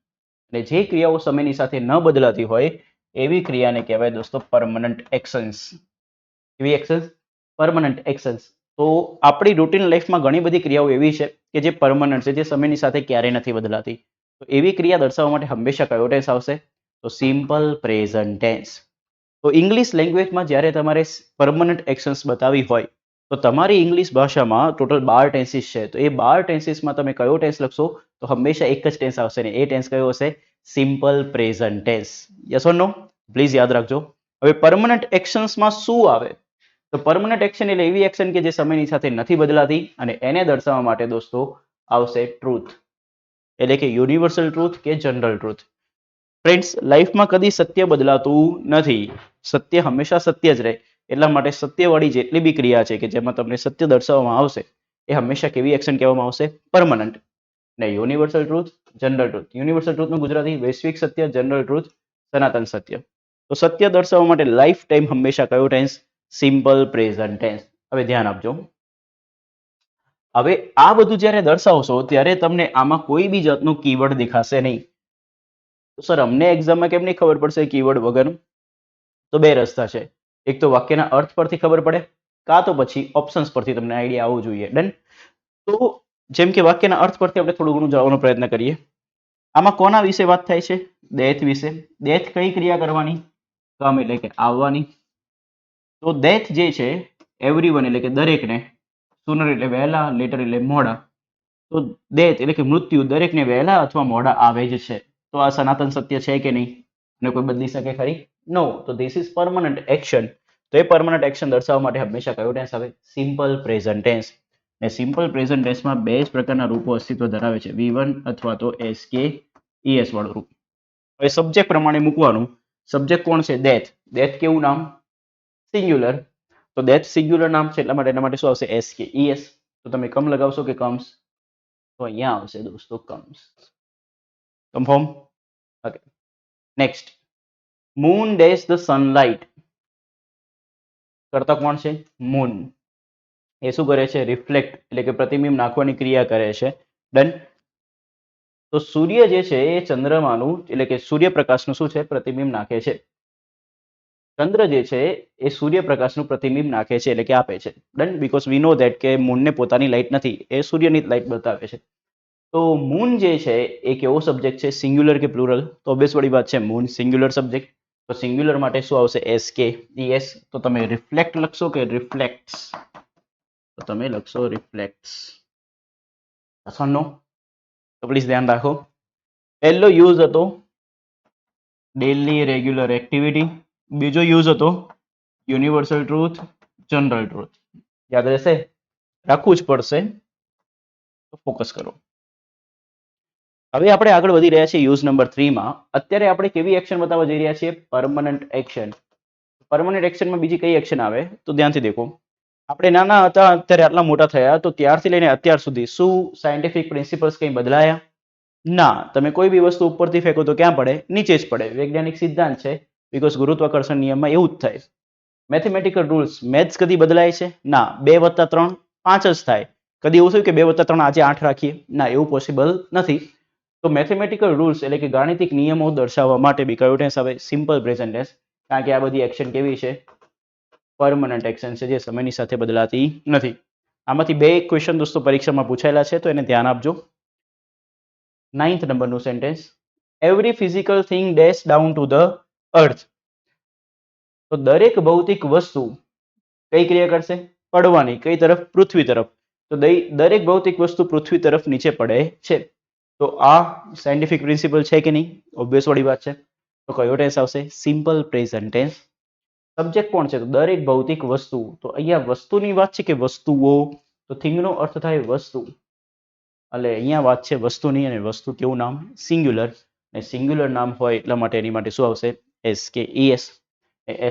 અને જે ક્રિયાઓ સમયની સાથે ન બદલાતી હોય એવી ક્રિયાને કહેવાય દોસ્તો પરમનન્ટ એક્શન્સ. એવી એક્શન્સ પરમનન્ટ એક્શન્સ. તો આપણી રૂટીન લાઈફમાં ઘણી બધી ક્રિયાઓ એવી છે કે જે પરમનન્ટ છે, જે સમયની સાથે ક્યારેય નથી બદલાતી. તો એવી ક્રિયા દર્શાવવા માટે હંમેશા કયો ટેન્સ આવશે? તો સિમ્પલ પ્રેઝન્ટ ટેન્સ. તો ઇંગ્લિશ લેંગ્વેજમાં જ્યારે તમારે પરમનન્ટ એક્શન્સ બતાવી હોય તો તમારી ઇંગ્લિશ ભાષામાં ટોટલ 12 ટેન્સીસ છે. તો એ 12 ટેન્સીસમાં તમે કયો ટેન્સ લખશો? તો હંમેશા એક જ ટેન્સ આવશે ને એ ટેન્સ કયો હશે? Simple present tense. Yes or no? Please યાદ રાખજો. હવે પરમનન્ટ એક્શન્સમાં શું આવે? તો પરમનન્ટ એક્શન એટલે એવી એક્શન કે જે સમયની સાથે નથી બદલાતી, અને એને દર્શાવવા માટે દોસ્તો આવશે ટ્રુથ, એટલે કે યુનિવર્સલ ટ્રુથ કે જનરલ ટ્રુથ. ફ્રેન્ડ્સ, લાઈફમાં કદી સત્ય બદલાતું નથી, સત્ય હંમેશા સત્ય જ રહે. એટલા માટે સત્યવાળી જેટલી બી ક્રિયા છે કે જેમાં તમને સત્ય દર્શાવવામાં આવશે એ હંમેશા કેવી એક્શન કહેવામાં આવશે? પરમનન્ટ. ને universal truth, general truth. Universal ટ્રુથનું ગુજરાતી વૈશ્વિક સત્ય, જનરલ ટ્રુથ સનાતન સત્ય. તો સત્ય દર્શાવવા માટે લાઈફ ટાઈમ હંમેશા કયો ટેન્સ? Simple present tense. હવે ધ્યાન આપજો. હવે આ બધું જ્યારે દર્શાવશો ત્યારે તમને આમાં કોઈ બી જાતનું કીવર્ડ દેખાશે નહીં. તો સર અમને એક્ઝામમાં કેમ નહીં ખબર પડશે કીવર્ડ વગરનું? તો બે રસ્તા છે. એક તો વાક્યના અર્થ પરથી ખબર પડે, કાં તો પછી ઓપ્શન્સ પરથી તમને આઈડિયા આવવો જોઈએ. ડન? તો જેમ કે વાક્યના અર્થ પરથી આપણે થોડું ઘણું જાણવાનો પ્રયત્ન કરીએ. આમાં કોના વિશે વાત થાય છે? ડેથ વિશે. ડેથ કઈ ક્રિયા કરવાની? કમ એટલે કે આવવાની. તો ડેથ જે છે એવરીવન એટલે કે દરેકને, સુનર એટલે વહેલા, લેટર એટલે મોડા. તો ડેથ એટલે કે મૃત્યુ દરેકને વહેલા અથવા મોડા આવે જ છે. તો આ સનાતન સત્ય છે કે નહીં? અને કોઈ બદલી શકે ખરી? નો. તો ધીસ ઇઝ પરમનન્ટ એક્શન. તો એ પરમનન્ટ એક્શન દર્શાવવા માટે હંમેશા કયો ટેન્સ આવે? Simple present tense. ને સિમ્પલ પ્રેઝન્ટ ટેન્સમાં બે જ પ્રકારના રૂપો અસ્તિત્વ ધરાવે છે, V1 અથવા તો SK ES વાળું રૂપ. હવે સબ્જેક્ટ પ્રમાણે મૂકવાનું. સબ્જેક્ટ કોણ છે? ડેથ. ડેથ કેવું નામ? સિંગ્યુલર. તો ડેથ સિંગ્યુલર નામ છે એટલા માટે એના માટે શું આવશે? SK ES. તો તમે કમ લગાવશો કે કમ્સ? તો અહીંયા આવશે દોસ્તો comes. Confirm? Okay. Next, moon dash the sunlight. કરતા કોણ છે? મૂન. એ શું કરે છે? રિફ્લેક્ટ એટલે કે પ્રતિબિંબ નાખવાની ક્રિયા કરે છે. ડન? તો સૂર્ય જે છે એ ચંદ્રમાનું એટલે કે સૂર્યપ્રકાશનું શું છે? પ્રતિબિંબ નાખે છે. ચંદ્ર જે છે એ સૂર્યપ્રકાશનું પ્રતિબિંબ નાખે છે એટલે કે આપે છે. Done? Because we know that કે મૂનને પોતાની લાઇટ નથી, એ સૂર્યની લાઇટ બતાવે છે. તો મૂન જે છે એ કેવો સબ્જેક્ટ છે, સિંગ્યુલર કે પ્લુરલ? તો ઓબ્વિયસ વાળી વાત છે, મૂન સિંગ્યુલર સબ્જેક્ટ. તો સિંગ્યુલર માટે શું આવશે? SKES. તો તમે રિફ્લેક્ટ લખશો કે રિફ્લેક્ટ્સ? તો તમે લખશો રિફ્લેક્ટ્સ. નો તો પ્લીઝ ધ્યાન રાખો. પહેલો યુઝ હતો ડેલી રેગ્યુલર એક્ટિવિટી. બીજો યુઝ હતો યુનિવર્સલ ટ્રુથ, જનરલ ટ્રુથ. યાદ રહેશે? રાખવું જ પડશે. તો ફોકસ કરો. હવે આપણે આગળ વધી રહ્યા છીએ યુઝ નંબર 3 માં. અત્યારે આપણે કેવી એક્શન બતાવવા જઈ રહ્યા છીએ? Permanent action. પરમનન્ટ એક્શનમાં બીજી કઈ એક્શન આવે? તો ધ્યાનથી દેખો. આપણે નાના હતા અત્યારે આટલા મોટા થયા, તો ત્યારથી લઈને અત્યાર સુધી શું સાયન્ટિફિક પ્રિન્સિપલ્સ કંઈ બદલાયા? ના. તમે કોઈ બી વસ્તુ ઉપરથી ફેંકો તો ક્યાં પડે? નીચે જ પડે. વૈજ્ઞાનિક સિદ્ધાંત છે, બીકોઝ ગુરુત્વાકર્ષણ નિયમમાં એવું જ થાય. મેથેમેટિકલ રૂલ્સ, મેથ્સ કદી બદલાય છે? ના. 2 + 3 5 જ થાય. કદી એવું થયું કે 2 + 3 આજે 8 રાખીએ? ના, એવું પોસિબલ નથી. તો મેથેમેટિકલ રૂલ્સ એટલે કે ગાણિતિક નિયમો દર્શાવવા માટે બી કયો ટેન્સ આવે? Simple present tense. કારણ કે આ બધી એક્શન કેવી છે? પરમનન્ટ એક્શન છે, જે સમયની સાથે બદલાતી નથી. આમાંથી 2 ક્વેશ્ચન દોસ્તો પરીક્ષામાં પૂછાયેલા છે, તો એને ધ્યાન આપજો. 9th નંબરનું sentence, every physical thing dash down to the earth. તો દરેક ભૌતિક વસ્તુ કઈ ક્રિયા કરશે? પડવાની. કઈ તરફ? પૃથ્વી તરફ. તો દરેક ભૌતિક વસ્તુ પૃથ્વી તરફ નીચે પડે છે. તો આ સાયન્ટિફિક પ્રિન્સિપલ છે કે નહીં? ઓબ્વિયસ વાળી વાત છે. તો કયો ટેન્સ આવશે? Simple present tense. સબ્જેક્ટ કોણ છે? તો દરેક ભૌતિક વસ્તુ. તો અહીંયા વસ્તુની વાત છે કે વસ્તુઓ? તો થિંગનો અર્થ થાય વસ્તુ. એટલે અહીંયા વાત છે વસ્તુની, અને વસ્તુ કેવું નામ? સિંગ્યુલર. અને સિંગ્યુલર નામ હોય એટલા માટે એની માટે શું આવશે? SKES.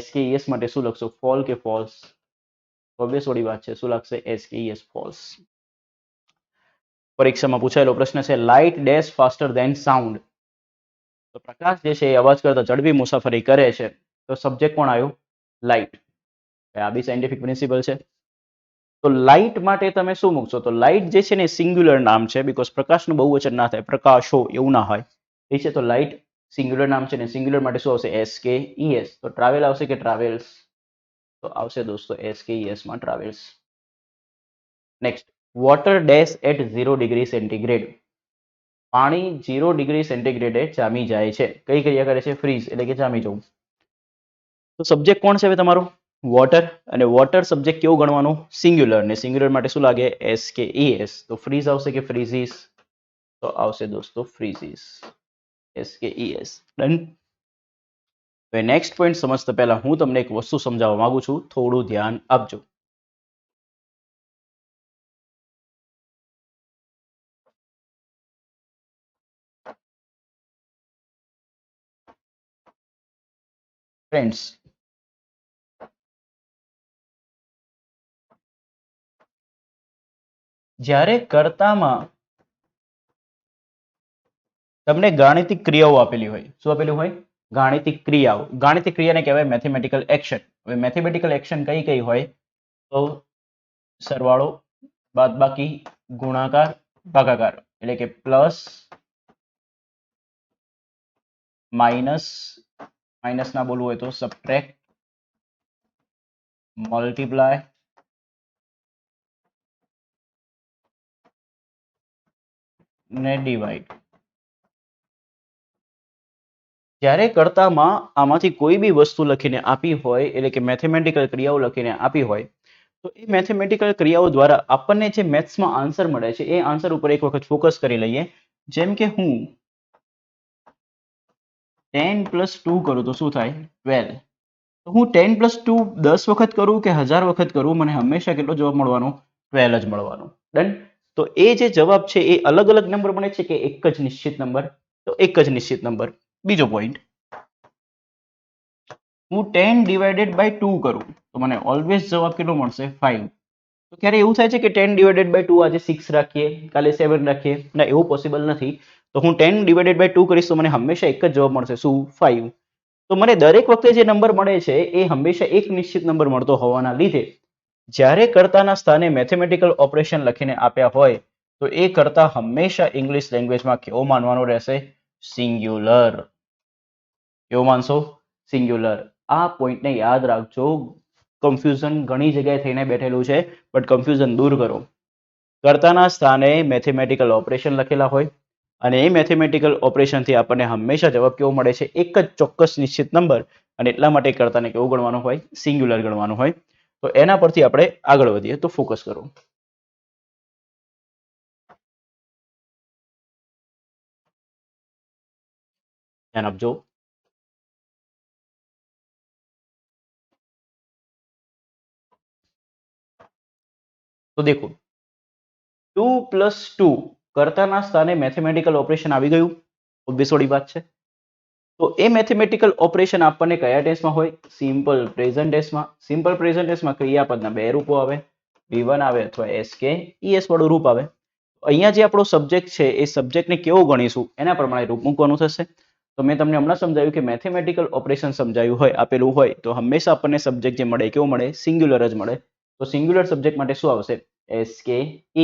SKES માટે શું લખશો? ફોલ કે ફોલ્સ? ઓબ્વિયસ વાળી વાત છે. શું લાગશે? SKES falls. પરીક્ષામાં પૂછાયેલો પ્રશ્ન છે, light dash faster than sound. તો પ્રકાશ જે છે એ અવાજ કરતા ઝડપી મુસાફરી કરે છે. તો સબ્જેક્ટ કોણ આવ્યો? લાઇટ. આ બી સાયન્ટિફિક પ્રિન્સિપલ છે. તો લાઇટ માટે તમે શું મૂકશો? તો લાઇટ જે છે ને સિંગ્યુલર નામ છે, બીકોઝ પ્રકાશનું બહુવચન ના થાય, પ્રકાશો એવું ના હોય. ઠીક છે. તો લાઇટ સિંગ્યુલર નામ છે ને સિંગ્યુલર માટે શું આવશે? SKES. તો ટ્રાવેલ આવશે કે ટ્રાવેલ્સ? તો આવશે દોસ્તો SKES માં travels. Next, water dash at 0 degree centigrade. પાણી 0 ડિગ્રી સેન્ટીગ્રેડે જામી જાય છે. કઈ ક્રિયા કરે છે? ફ્રીઝ એટલે કે જામી જવું. તો સબ્જેક્ટ કોણ છે હવે તમારો? વોટર. અને વોટર સબ્જેક્ટ કેવું ગણવાનું? સિંગ્યુલર. ને સિંગ્યુલર માટે શું લાગે? SKES. તો ફ્રીઝ આવશે કે ફ્રીઝીસ? તો આવશે દોસ્તો ફ્રીઝીસ. SKES. ડન. હવે નેક્સ્ટ પોઈન્ટ સમજતા પહેલા હું તમને એક વસ્તુ સમજાવવા માંગુ છું, થોડું ધ્યાન આપજો. ફ્રેન્ડ્સ, જ્યારે કર્તામાં તમને ગાણિતિક ક્રિયાઓ આપેલી હોય, શું આપેલું હોય? ગાણિતિક ક્રિયાઓ. ગાણિતિક ક્રિયાને કહેવાય મેથેમેટિકલ એક્શન. હવે મેથેમેટિકલ એક્શન કઈ કઈ હોય? તો સરવાળો, બાદબાકી, ગુણાકાર, ભાગાકાર. એટલે કે પ્લસ, માઇનસ, માઇનસ ના બોલવું હોય તો સબટ્રેક્ટ, મલ્ટીપ્લાય, ને ડિવાઈડ. જ્યારે કર્તામાં આમાંથી કોઈ બી વસ્તુ લખીને આપી હોય, એટલે કે મેથેમેટિકલ ક્રિયાઓ લખીને આપી હોય, તો એ મેથેમેટિકલ ક્રિયાઓ દ્વારા આપણને જે મેથ્સમાં આન્સર મળે છે, એ આન્સર ઉપર એક વખત ફોકસ કરી લઈએ. જેમ કે હું 10 + 2 કરું તો શું થાય? 12. તો હું 10 + 2 10 વખત કરું કે 1000 વખત કરું, મને હંમેશા કેટલો જવાબ મળવાનો? 12 જ મળવાનો. ડન. તો એ જે જવાબ છે એ અલગ અલગ નંબર મળે છે કે એક જ નિશ્ચિત નંબર? તો એક જ નિશ્ચિત નંબર. બીજો પોઈન્ટ, હું 10/2 કરું તો મને ઓલવેઝ જવાબ કેટલો મળશે? 5. તો ક્યારે એવું થાય છે કે 10/2 આજે 6 રાખીએ, કાલે 7 રાખીએ? ના, એવું પોસિબલ નથી. તો હું 10/2 કરીશ તો મને હંમેશા એક જ જવાબ મળશે. શું? 5. તો મને દરેક વખતે જે નંબર મળે છે એ હંમેશા એક નિશ્ચિત નંબર મળતો હોવાના લીધે જ્યારે કર્તાના સ્થાને મેથેમેટિકલ ઓપરેશન લખીને આપ્યા હોય, તો એ કર્તા હંમેશા ઇંગ્લિશ લેંગ્વેજમાં કેવો માનવાનો રહેશે? સિંગ્યુલર. કેવો માનશો? સિંગ્યુલર. આ પોઈન્ટને યાદ રાખજો. કન્ફ્યુઝન ઘણી જગ્યાએ થઈને બેઠેલું છે, બટ કન્ફ્યુઝન દૂર કરો. કર્તાના સ્થાને મેથેમેટિકલ ઓપરેશન લખેલા હોય અને એ મેથેમેટિકલ ઓપરેશનથી આપણને હંમેશા જવાબ કેવો મળે છે? એક જ ચોક્કસ નિશ્ચિત નંબર, અને એટલા માટે કર્તાને કેવું ગણવાનું હોય? સિંગ્યુલર ગણવાનું હોય. તો એના પરથી આપણે આગળ વધીએ. તો ફોકસ કરો. ધ્યાન આપજો. તો દેખો, 2 + 2 કર્તાના સ્થાને મેથેમેટિકલ ઓપરેશન આવી ગયું. ઓબ્વિયસ વાળી વાત છે. તો એ મેથેમેટિકલ ઓપરેશન આપણને કયા ટેન્સમાં હોય? સિમ્પલ પ્રેઝન્ટ ટેન્સમાં. સિમ્પલ પ્રેઝન્ટ ટેન્સમાં ક્રિયાપદના બે રૂપો આવે, V1 આવે અથવા SK ES વાળું રૂપ આવે. અહીંયા જે આપણો સબ્જેક્ટ છે એ સબ્જેક્ટને કેવો ગણીશું એના પ્રમાણે રૂપ મૂકવાનું થશે. તો મેં તમને હમણાં સમજાવ્યું કે મેથેમેટિકલ ઓપરેશન સમજાયું હોય, આપેલું હોય, તો હંમેશા આપણને સબ્જેક્ટ જે મળે કેવો મળે? સિંગ્યુલર જ મળે. તો સિંગ્યુલર સબ્જેક્ટ માટે શું આવશે? SK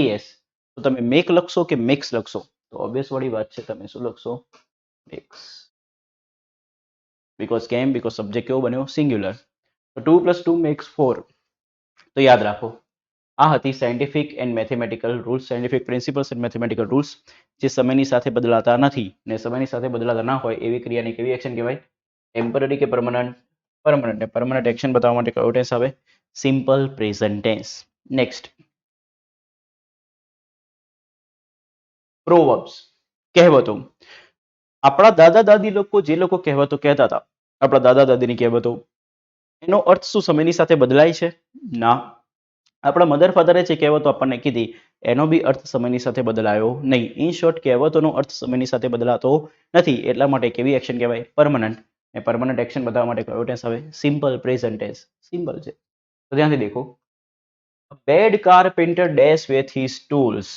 ES. તો તમે મેક લખશો કે મેક્સ લખશો? તો ઓબ્વિયસ વાળી વાત છે, તમે શું લખશો? મેક્સ. બીકોઝ કેમ? બીકોઝ સબ્જેક્ટ કેવો બન્યો? સિંગ્યુલર. તો 2 + 2 makes 4. તો યાદ રાખો, આ હતી scientific and mathematical rules, scientific principles and mathematical rules, જે સમયની સાથે બદલાતા નથી. ને સમયની સાથે બદલાતા ના હોય એવી ક્રિયાની કેવી એક્શન કહેવાય? ટેમ્પરરી કે પરમનન્ટ? પરમનન્ટ. પરમનન્ટ એક્શન બતાવવા માટે કયો ટેન્સ આવે? Simple present tense. Next, proverbs, કહેવતો. આપણા દાદા દાદી લોકો જે લોકો કહેવતો કહેતા હતા, આપણા દાદા દાદીની કહેવતો, એનો અર્થ શું સમયની સાથે બદલાય છે? ના. આપણા મધર ફાધરે જે કહેવતો આપણને કીધી એનો બી અર્થ સમયની સાથે બદલાયો નહીં. ઇન શોર્ટ, કહેવતોનો અર્થ સમયની સાથે બદલાતો નથી. એટલા માટે કેવી એક્શન કહેવાય? પરમનન્ટ. એ પરમનન્ટ એક્શન બતાવવા માટે કયો ટેન્સ આવે? Simple present tense. સિમ્પલ છે. તો ધ્યાનથી દેખો, bad carpenter dash with his tools.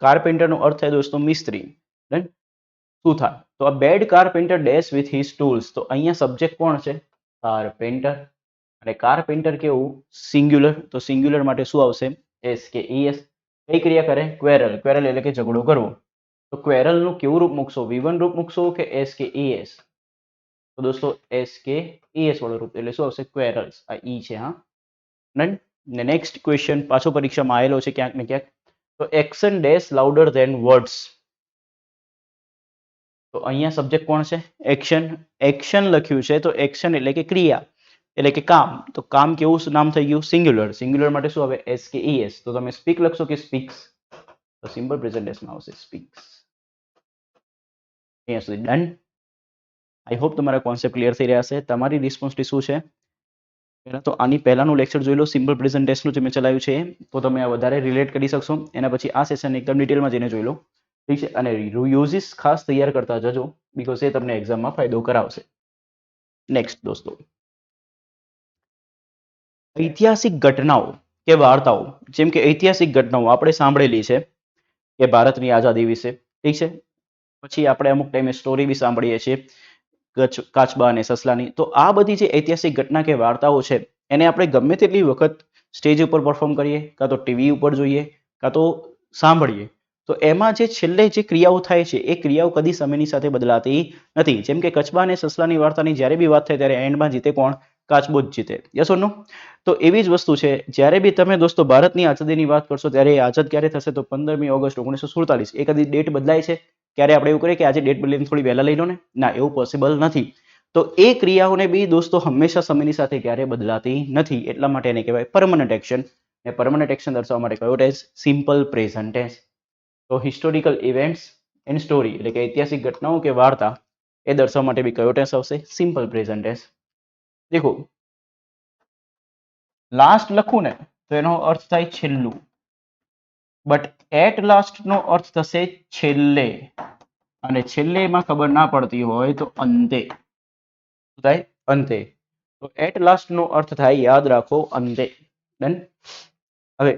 કાર્પેન્ટરનો અર્થ થાય દોસ્તો મિસ્ત્રી. સુથાર. તો આ bad carpenter dash with his tools. તો અહીંયા સબ્જેક્ટ કોણ છે? કાર્પેન્ટર. અને કાર્પેન્ટર કેવું? સિંગ્યુલર. તો સિંગ્યુલર માટે શું આવશે? SK ES. કઈ ક્રિયા કરે? ક્વેરલ. ક્વેરલ એટલે કે ઝઘડો કરવો. તો ક્વેરલ નું કેવું રૂપ મૂકશો? V1 રૂપ મૂકશો કે SK ES? તો દોસ્તો SK ES વાળું રૂપ, એટલે શું આવશે? ક્વેરલ્સ. આ E છે. હા. ને નેક્સ્ટ ક્વેશ્ચન પાછો પરીક્ષામાં આવેલો છે ક્યાંક ને ક્યાંક. તો action dash louder than words. તો અહીંયા સબ્જેક્ટ કોણ છે? એક્શન. એક્શન લખ્યું છે તો એક્શન એટલે કે ક્રિયા, એટલે કે કામ. તો કામ કેવું નામ થઈ ગયું? સિંગ્યુલર. સિંગ્યુલર માટે શું આવે? SK ES. તો તમે સ્પીક લખશો કે સ્પીક્સ? તો સિમ્પલ પ્રેઝન્ટ ટેન્સમાં આવશે સ્પીક્સ. અહીંયા સુધી ડન. આઈ હોપ તમારા કોન્સેપ્ટ ક્લિયર થઈ રહ્યા હશે. તમારી રિસ્પોન્સિબિલિટી શું છે? પહેલા તો આની પહેલાનું લેક્ચર જોઈ લો, સિમ્પલ પ્રેઝન્ટ ટેન્સનું જે મેં ચલાવ્યું છે, તો તમે આ વધારે રિલેટ કરી શકશો. એના પછી આ સેશન એકદમ ડિટેલમાં જઈને જોઈ લો. ઠીક છે. અને યુઝિસ ખાસ તૈયાર કરતા જજો, બીકોઝ એ તમને એક્ઝામમાં ફાયદો કરાવશે. નેક્સ્ટ દોસ્તો, ઐતિહાસિક ઘટનાઓ કે વાર્તાઓ. જેમ કે ઐતિહાસિક ઘટનાઓ આપણે સાંભળેલી છે કે ભારતની આઝાદી વિશે. ઠીક છે. પછી આપણે અમુક ટાઈમે સ્ટોરી બી સાંભળીએ છીએ, કાચબા અને સસલાની. તો આ બધી જે ઐતિહાસિક ઘટના કે વાર્તાઓ છે એને આપણે ગમે તેટલી વખત સ્ટેજ ઉપર પરફોર્મ કરીએ, કાં તો ટીવી ઉપર જોઈએ, કાં તો સાંભળીએ, તો એમાં જે છેલ્લે જે ક્રિયાઓ થાય છે એ ક્રિયાઓ કદી સમયની સાથે બદલાતી નથી. જેમ કે કચબા અને સસલાની વાર્તાની જ્યારે બી વાત થાય ત્યારે એન્ડમાં જીતે કોણ? કાચબો જ જીતે. યસ ઓર નો? તો એવી જ વસ્તુ છે, જ્યારે બી તમે દોસ્તો ભારતની આઝાદીની વાત કરશો ત્યારે એ આઝાદ ક્યારે થશે? તો 15મી ઓગસ્ટ 1947. એ કદી ડેટ બદલાય છે? ક્યારે આપણે એવું કરીએ કે આજે ડેટ બદલીને થોડી વહેલા લઈ લો ને? ના, એવું પોસિબલ નથી. તો એ ક્રિયાઓને બી દોસ્તો હંમેશા સમયની સાથે ક્યારે બદલાતી નથી. એટલા માટે એને કહેવાય પરમનન્ટ એક્શન. ને પરમનન્ટ એક્શન દર્શાવવા માટે કયો ટેન્સ? Simple present tense. તો હિસ્ટોરિકલ ઇવેન્ટ્સ એન્ડ સ્ટોરી, એટલે કે ઐતિહાસિક ઘટનાઓ કે વાર્તા, એ દર્શાવવા માટે બી કયો ટેન્સ આવશે? Simple present tense. દેખો, લાસ્ટ લખું ને તો એનો અર્થ થાય છેલ્લું, બટ એટ લાસ્ટ નો અર્થ થશે છેલ્લે, અને છેલ્લે એમાં ખબર ના પડતી હોય તો અંતે. શું થાય? અંતે. તો એટ લાસ્ટ નો અર્થ થાય, યાદ રાખો, અંતે. ડન. હવે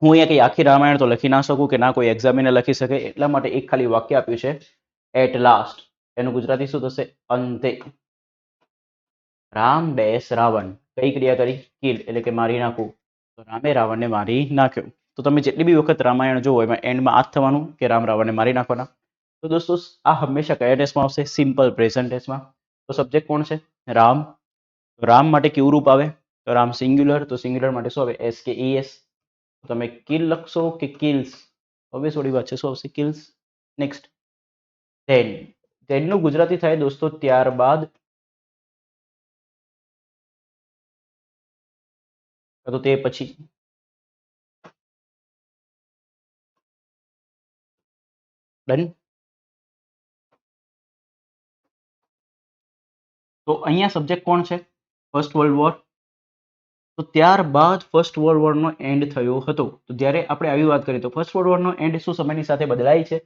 હું અહીંયા કઈ આખી રામાયણ તો લખી ના શકું, કે ના કોઈ એક્ઝામિનર લખી શકે. એટલા માટે એક ખાલી વાક્ય આપ્યું છે, એટ લાસ્ટ. એનું ગુજરાતી શું થશે? અંતે. રામ ડેશ રાવણ. કઈ ક્રિયા કરી? કિલ, એટલે કે મારી નાખવું. તો રામે રાવણને મારી નાખ્યો. તો તમે જેટલી બી વખત રામાયણ જોવો એમાં એન્ડમાં આ જ થવાનું કે રામ રાવણને મારી નાખવાના. તો દોસ્તો આ હંમેશા કયા ટેન્સમાં આવશે? સિમ્પલ પ્રેઝન્ટ ટેન્સમાં. તો સબ્જેક્ટ કોણ છે? રામ. રામ માટે કેવું રૂપ આવે? તો રામ સિંગ્યુલર. તો સિંગ્યુલર માટે શું આવે? SK ES. તમે કિલ લખશો કે કિલ્સ? હવે થોડી વાત છે, શું આવશે? કિલ્સ. નેક્સ્ટ ધેન નું ગુજરાતી થાય દોસ્તો ત્યારબાદ, તો તે પછી. ડન. તો અહીંયા સબ્જેક્ટ કોણ છે? First world war. તો ત્યારબાદ ફર્સ્ટ વર્લ્ડ વોરનો એન્ડ થયો હતો. તો જ્યારે આપણે આવી વાત કરીએ તો ફર્સ્ટ વર્લ્ડ વોરનો એન્ડ શું સમયની સાથે બદલાય છે?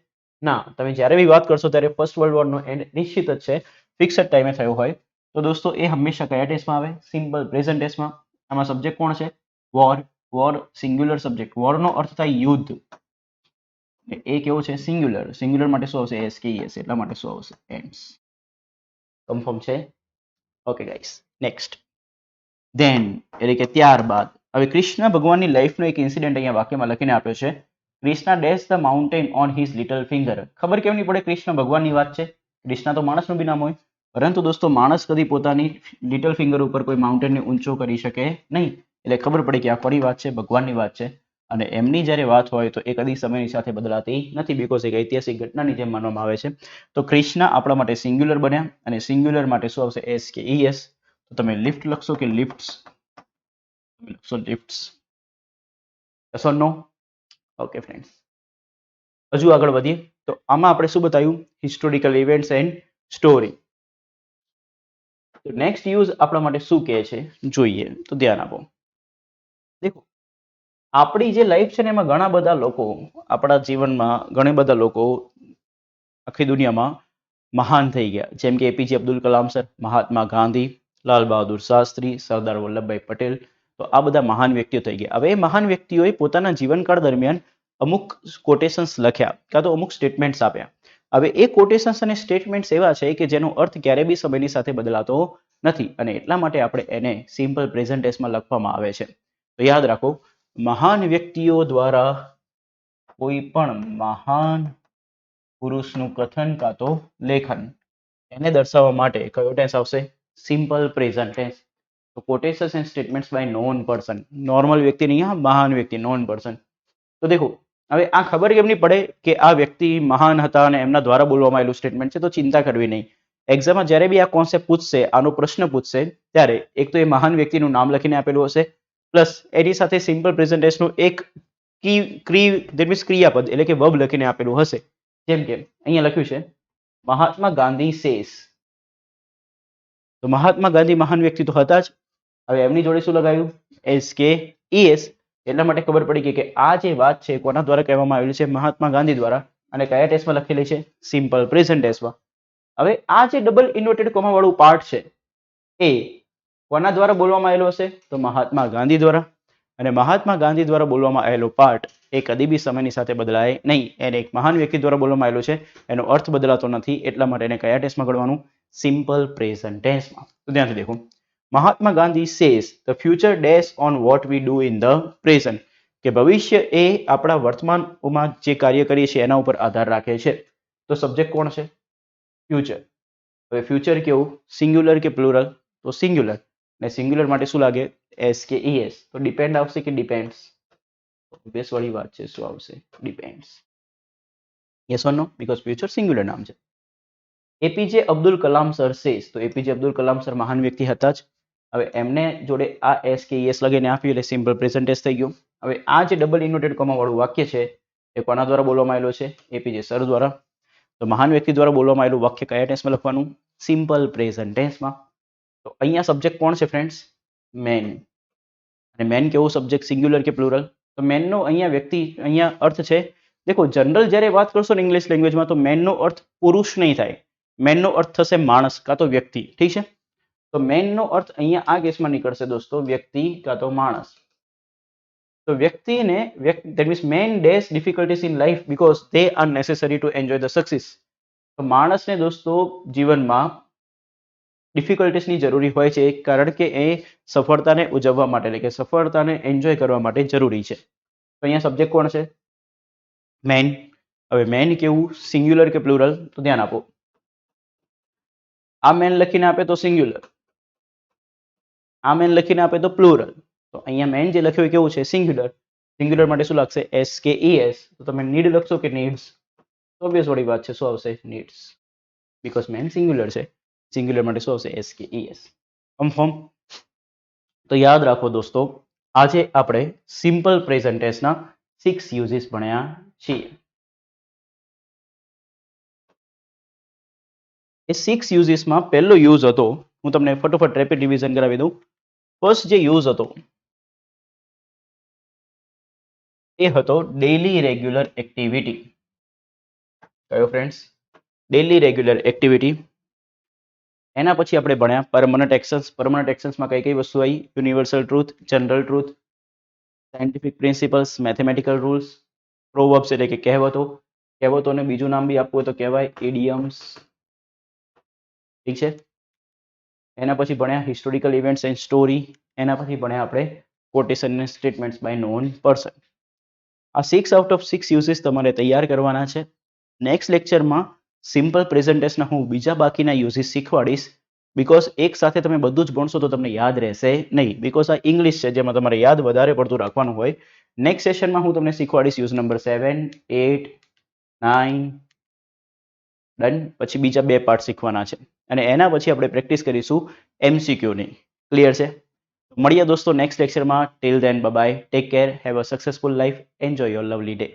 ના. તમે જ્યારે બી વાત કરશો ત્યારે ફર્સ્ટ વર્લ્ડ વોરનો એન્ડ નિશ્ચિત જ છે, ફિક્સ જ ટાઈમે થયો હોય. તો દોસ્તો એ હંમેશા કયા ટેન્સમાં આવે? સિમ્પલ પ્રેઝન્ટ ટેન્સમાં. આમાં સબ્જેક્ટ કોણ છે? વોર. War singular subject. વોરનો અર્થ થાય યુદ્ધ. એ કેવો છે? સિંગ્યુલર. સિંગ્યુલર માટે શું આવશે? એસકેઈએસ. એટલા માટે શું આવશે? એન્ડ્સ. કન્ફર્મ છે? Okay guys, next. ધેન એટલે કે ત્યારબાદ. હવે કૃષ્ણ ભગવાનની લાઈફનો એક ઇન્સિડન્ટ અહીંયા વાક્યમાં લખીને આપ્યો છે. Krishna dash the mountain on his little finger. ખબર કેમ નહીં પડે કૃષ્ણ ભગવાનની વાત છે? કૃષ્ણ તો માણસનું બી નામ હોય, પરંતુ દોસ્તો માણસ કદી પોતાની લિટલ ફિંગર ઉપર કોઈ માઉન્ટેનને ઊંચો કરી શકે નહીં. એટલે ખબર પડી કે આ કોની વાત છે? ભગવાનની વાત છે. અને એમની જ્યારે વાત હોય તો એ કદી સમયની સાથે બદલાતી નથી, બીકોઝ એક ઐતિહાસિક ઘટનાની જેમ માનવામાં આવે છે. તો કૃષ્ણ આપણા માટે સિંગ્યુલર બન્યા, અને સિંગ્યુલર માટે શું આવશે? એસ કે ઈએસ. તો તમે લિફ્ટ લખશો કે લિફ્ટ્સ? લખશો lifts. Yes or no? Okay friends, હજુ આગળ વધીએ. તો આમાં આપણે શું બતાવ્યું? Historical events and story. તો નેક્સ્ટ યુઝ આપણા માટે શું કહે છે જોઈએ, તો ધ્યાન આપો. દેખો, આપણી જે લાઈફ છે ને એમાં ઘણા બધા લોકો, આપણા જીવનમાં ઘણા બધા લોકો આખી દુનિયામાં મહાન થઈ ગયા. જેમ કે એપીજે અબ્દુલ કલામ સર, મહાત્મા ગાંધી, લાલ બહાદુર શાસ્ત્રી, સરદાર વલ્લભભાઈ પટેલ. તો આ બધા મહાન વ્યક્તિઓ થઈ ગયા. હવે એ મહાન વ્યક્તિઓએ પોતાના જીવનકાળ દરમિયાન અમુક કોટેશન્સ લખ્યા, કાં તો અમુક સ્ટેટમેન્ટ્સ આપ્યા. હવે એ કોટેશન્સ અને સ્ટેટમેન્ટ્સ એવા છે કે જેનો અર્થ ક્યારે બી સમયની સાથે બદલાતો નથી, અને એટલા માટે આપણે એને સિમ્પલ પ્રેઝન્ટ ટેન્સમાં લખવામાં આવે છે. તો યાદ રાખો, મહાન વ્યક્તિઓ દ્વારા કોઈ પણ મહાન પુરુષનું કથન કાં તો લેખન, એને દર્શાવવા માટે કયો ટેન્સ આવશે? Simple present tense. તો quotations and statements by known person. Normal વ્યક્તિ નહીં, હા, મહાન વ્યક્તિ, નોન પર્સન. તો દેખો, હવે આ ખબર કેમ નહીં પડે કે આ વ્યક્તિ મહાન હતા અને એમના દ્વારા બોલવામાં આવેલું સ્ટેટમેન્ટ છે? તો ચિંતા કરવી નહીં. એક્ઝામમાં જ્યારે બી આ કોન્સેપ્ટ પૂછશે, આનો પ્રશ્ન પૂછશે, ત્યારે એક તો એ મહાન વ્યક્તિનું નામ લખીને આપેલું હશે, પ્લસ એની સાથે સિમ્પલ પ્રેઝન્ટ ટેન્સનું એક ક્રિયાપદ એટલે કે વર્બ લખીને આપેલું હશે. જેમ કે અહીંયા લખ્યું છે મહાત્મા ગાંધી સેસ. તો મહાત્મા ગાંધી મહાન વ્યક્તિ તો હતા જ. હવે એમની જોડે શું લગાવ્યું? એસ કે ઈએસ. એટલા માટે ખબર પડી ગઈ કે આ જે વાત છે કોના દ્વારા કહેવામાં આવેલી છે? મહાત્મા ગાંધી દ્વારા. અને કયા ટેન્સમાં લખેલી છે? સિમ્પલ પ્રેઝન્ટ ટેન્સમાં. હવે આ જે ડબલ ઇન્વર્ટેડ કોમા વાળું પાર્ટ છે એ કોના દ્વારા બોલવામાં આવેલો હશે? તો મહાત્મા ગાંધી દ્વારા. અને મહાત્મા ગાંધી દ્વારા બોલવામાં આવેલો પાર્ટ એ કદી બી સમયની સાથે બદલાય નહીં. એને એક મહાન વ્યક્તિ દ્વારા બોલવામાં આવેલો છે, એનો અર્થ બદલાતો નથી, એટલા માટે એને કયા ટેન્સમાં ગણવાનું? સિમ્પલ પ્રેઝન્ટ ટેન્સમાં. તો ધ્યાનથી દેખો, Mahatma Gandhi says the future dash on what we do in the present. કે ભવિષ્ય એ આપણા વર્તમાનમાં જે કાર્ય કરીએ છીએ એના ઉપર આધાર રાખે છે. તો સબ્જેક્ટ કોણ છે? ફ્યુચર. હવે ફ્યુચર કેવું? સિંગ્યુલર કે પ્લુરલ? તો સિંગ્યુલર. ને સિંગ્યુલર માટે શું લાગે? એસ કે ઈએસ. તો ડિપેન્ડ આવશે કે ડિપેન્ડ્સ? બેસ વાળી વાત છે, શું આવશે? Depends. Yes or no? Because future singular નામ છે. APJ Abdul Kalam sir says. તો એપીજે અબ્દુલ કલામ સર મહાન વ્યક્તિ હતા જ. હવે એમને જોડે આ એસ કે ઈએસ લગીને આપ્યું એટલે સિમ્પલ પ્રેઝન્ટ ટેન્સ થઈ ગયું. હવે આ જે ડબલ ઇન્વર્ટેડ કોમા વાળું વાક્ય છે એ કોના દ્વારા બોલવામાં આવેલું છે? એપીજે સર દ્વારા. તો મહાન વ્યક્તિ દ્વારા બોલવામાં આવેલું વાક્ય કયા ટેન્સમાં લખવાનું? સિમ્પલ પ્રેઝન્ટ ટેન્સમાં. તો અહીંયા સબ્જેક્ટ કોણ છે ફ્રેન્ડ્સ? મેન. અને મેન કેવું સબ્જેક્ટ? સિંગ્યુલર કે પ્લુરલ? તો મેનનો અહીંયા વ્યક્તિ અહીંયા અર્થ છે. દેખો, જનરલ જ્યારે વાત કરશો ને ઇંગ્લિશ લેંગ્વેજમાં, તો મેનનો અર્થ પુરુષ નહીં થાય. મેનનો અર્થ થશે માણસ કાં તો વ્યક્તિ. ઠીક છે? તો મેનનો અર્થ અહીંયા આ કેસમાં નીકળશે દોસ્તો વ્યક્તિ કાં તો માણસ. તો વ્યક્તિને that means men dash difficulties in life because they are necessary to enjoy the success. તો માણસને દોસ્તો જીવનમાં ડિફિકલ્ટીસની જરૂરી હોય છે, કારણ કે એ સફળતાને ઉજવવા માટે, એટલે કે સફળતાને એન્જોય કરવા માટે જરૂરી છે. તો અહીંયા સબ્જેક્ટ કોણ છે? મેન. હવે મેન કેવું? સિંગ્યુલર કે પ્લુરલ? તો ધ્યાન આપો, આ મેન લખીને આપે તો સિંગ્યુલર, આ મેન લખીને આપે તો પ્લુરલ. તો અહીંયા મેન જે લખ્યું કેવું છે? સિંગ્યુલર. સિંગ્યુલર માટે શું લાગશે SKES, તો તમે નીડ લખશો કે નીડ્સ, ઓબ્વિયસ વાળી વાત છે, શું આવશે નીડ્સ, બીકોઝ મેન સિંગ્યુલર છે. સિંગ્યુલર માટે શું આવશે SKES. કન્ફર્મ. તો યાદ રાખો દોસ્તો, આજે આપણે સિમ્પલ પ્રેઝન્ટ ટેન્સના 6 યુઝીસ ભણ્યા છીએ. એ 6 યુઝીસમાં પહેલો યુઝ હતો, હું તમને ફટોફટ રેપિડ રિવિઝન કરાવી દઉં. ફર્સ્ટ જે યુઝ હતો એ હતો ડેઇલી રેગ્યુલર એક્ટિવિટી. કયો ફ્રેન્ડ્સ? Daily regular activity. એના પછી આપણે ભણ્યા પરમનન્ટ એક્શન્સ. પરમનન્ટ એક્શન્સમાં કઈ કઈ વસ્તુ આવી? Universal truth, general truth, scientific principles, mathematical rules, proverbs એટલે કે કહેવતો. કહેવતોને બીજું નામ બી આપવું હોય તો કહેવાય ઇડિયમ્સ. ઠીક છે. એના પછી ભણ્યા હિસ્ટોરિકલ ઇવેન્ટ્સ એન્ડ સ્ટોરી. એના પછી ભણ્યા આપણે quotation and statements by known person. આ 6 આઉટ ઓફ 6 યુઝીસ તમારે તૈયાર કરવાના છે. નેક્સ્ટ લેક્ચરમાં સિમ્પલ પ્રેઝન્ટેશનના હું બીજા બાકીના યુઝીસ શીખવાડીશ. બીકોઝ એક સાથે તમે બધું જ ભણશો તો તમને યાદ રહેશે નહીં. બીકોઝ આ ઇંગ્લિશ છે જેમાં તમારે યાદ વધારે પડતું રાખવાનું હોય. નેક્સ્ટ સેશનમાં હું તમને શીખવાડીશ યુઝ નંબર 7, 8, 9 ડન. પછી બીજા 2 પાર્ટ શીખવાના છે અને એના પછી આપણે પ્રેક્ટિસ કરીશું MCQની. ક્લિયર છે? મળીએ દોસ્તો નેક્સ્ટ લેક્ચરમાં. Till then bye bye, take care, have a successful life, enjoy your lovely day.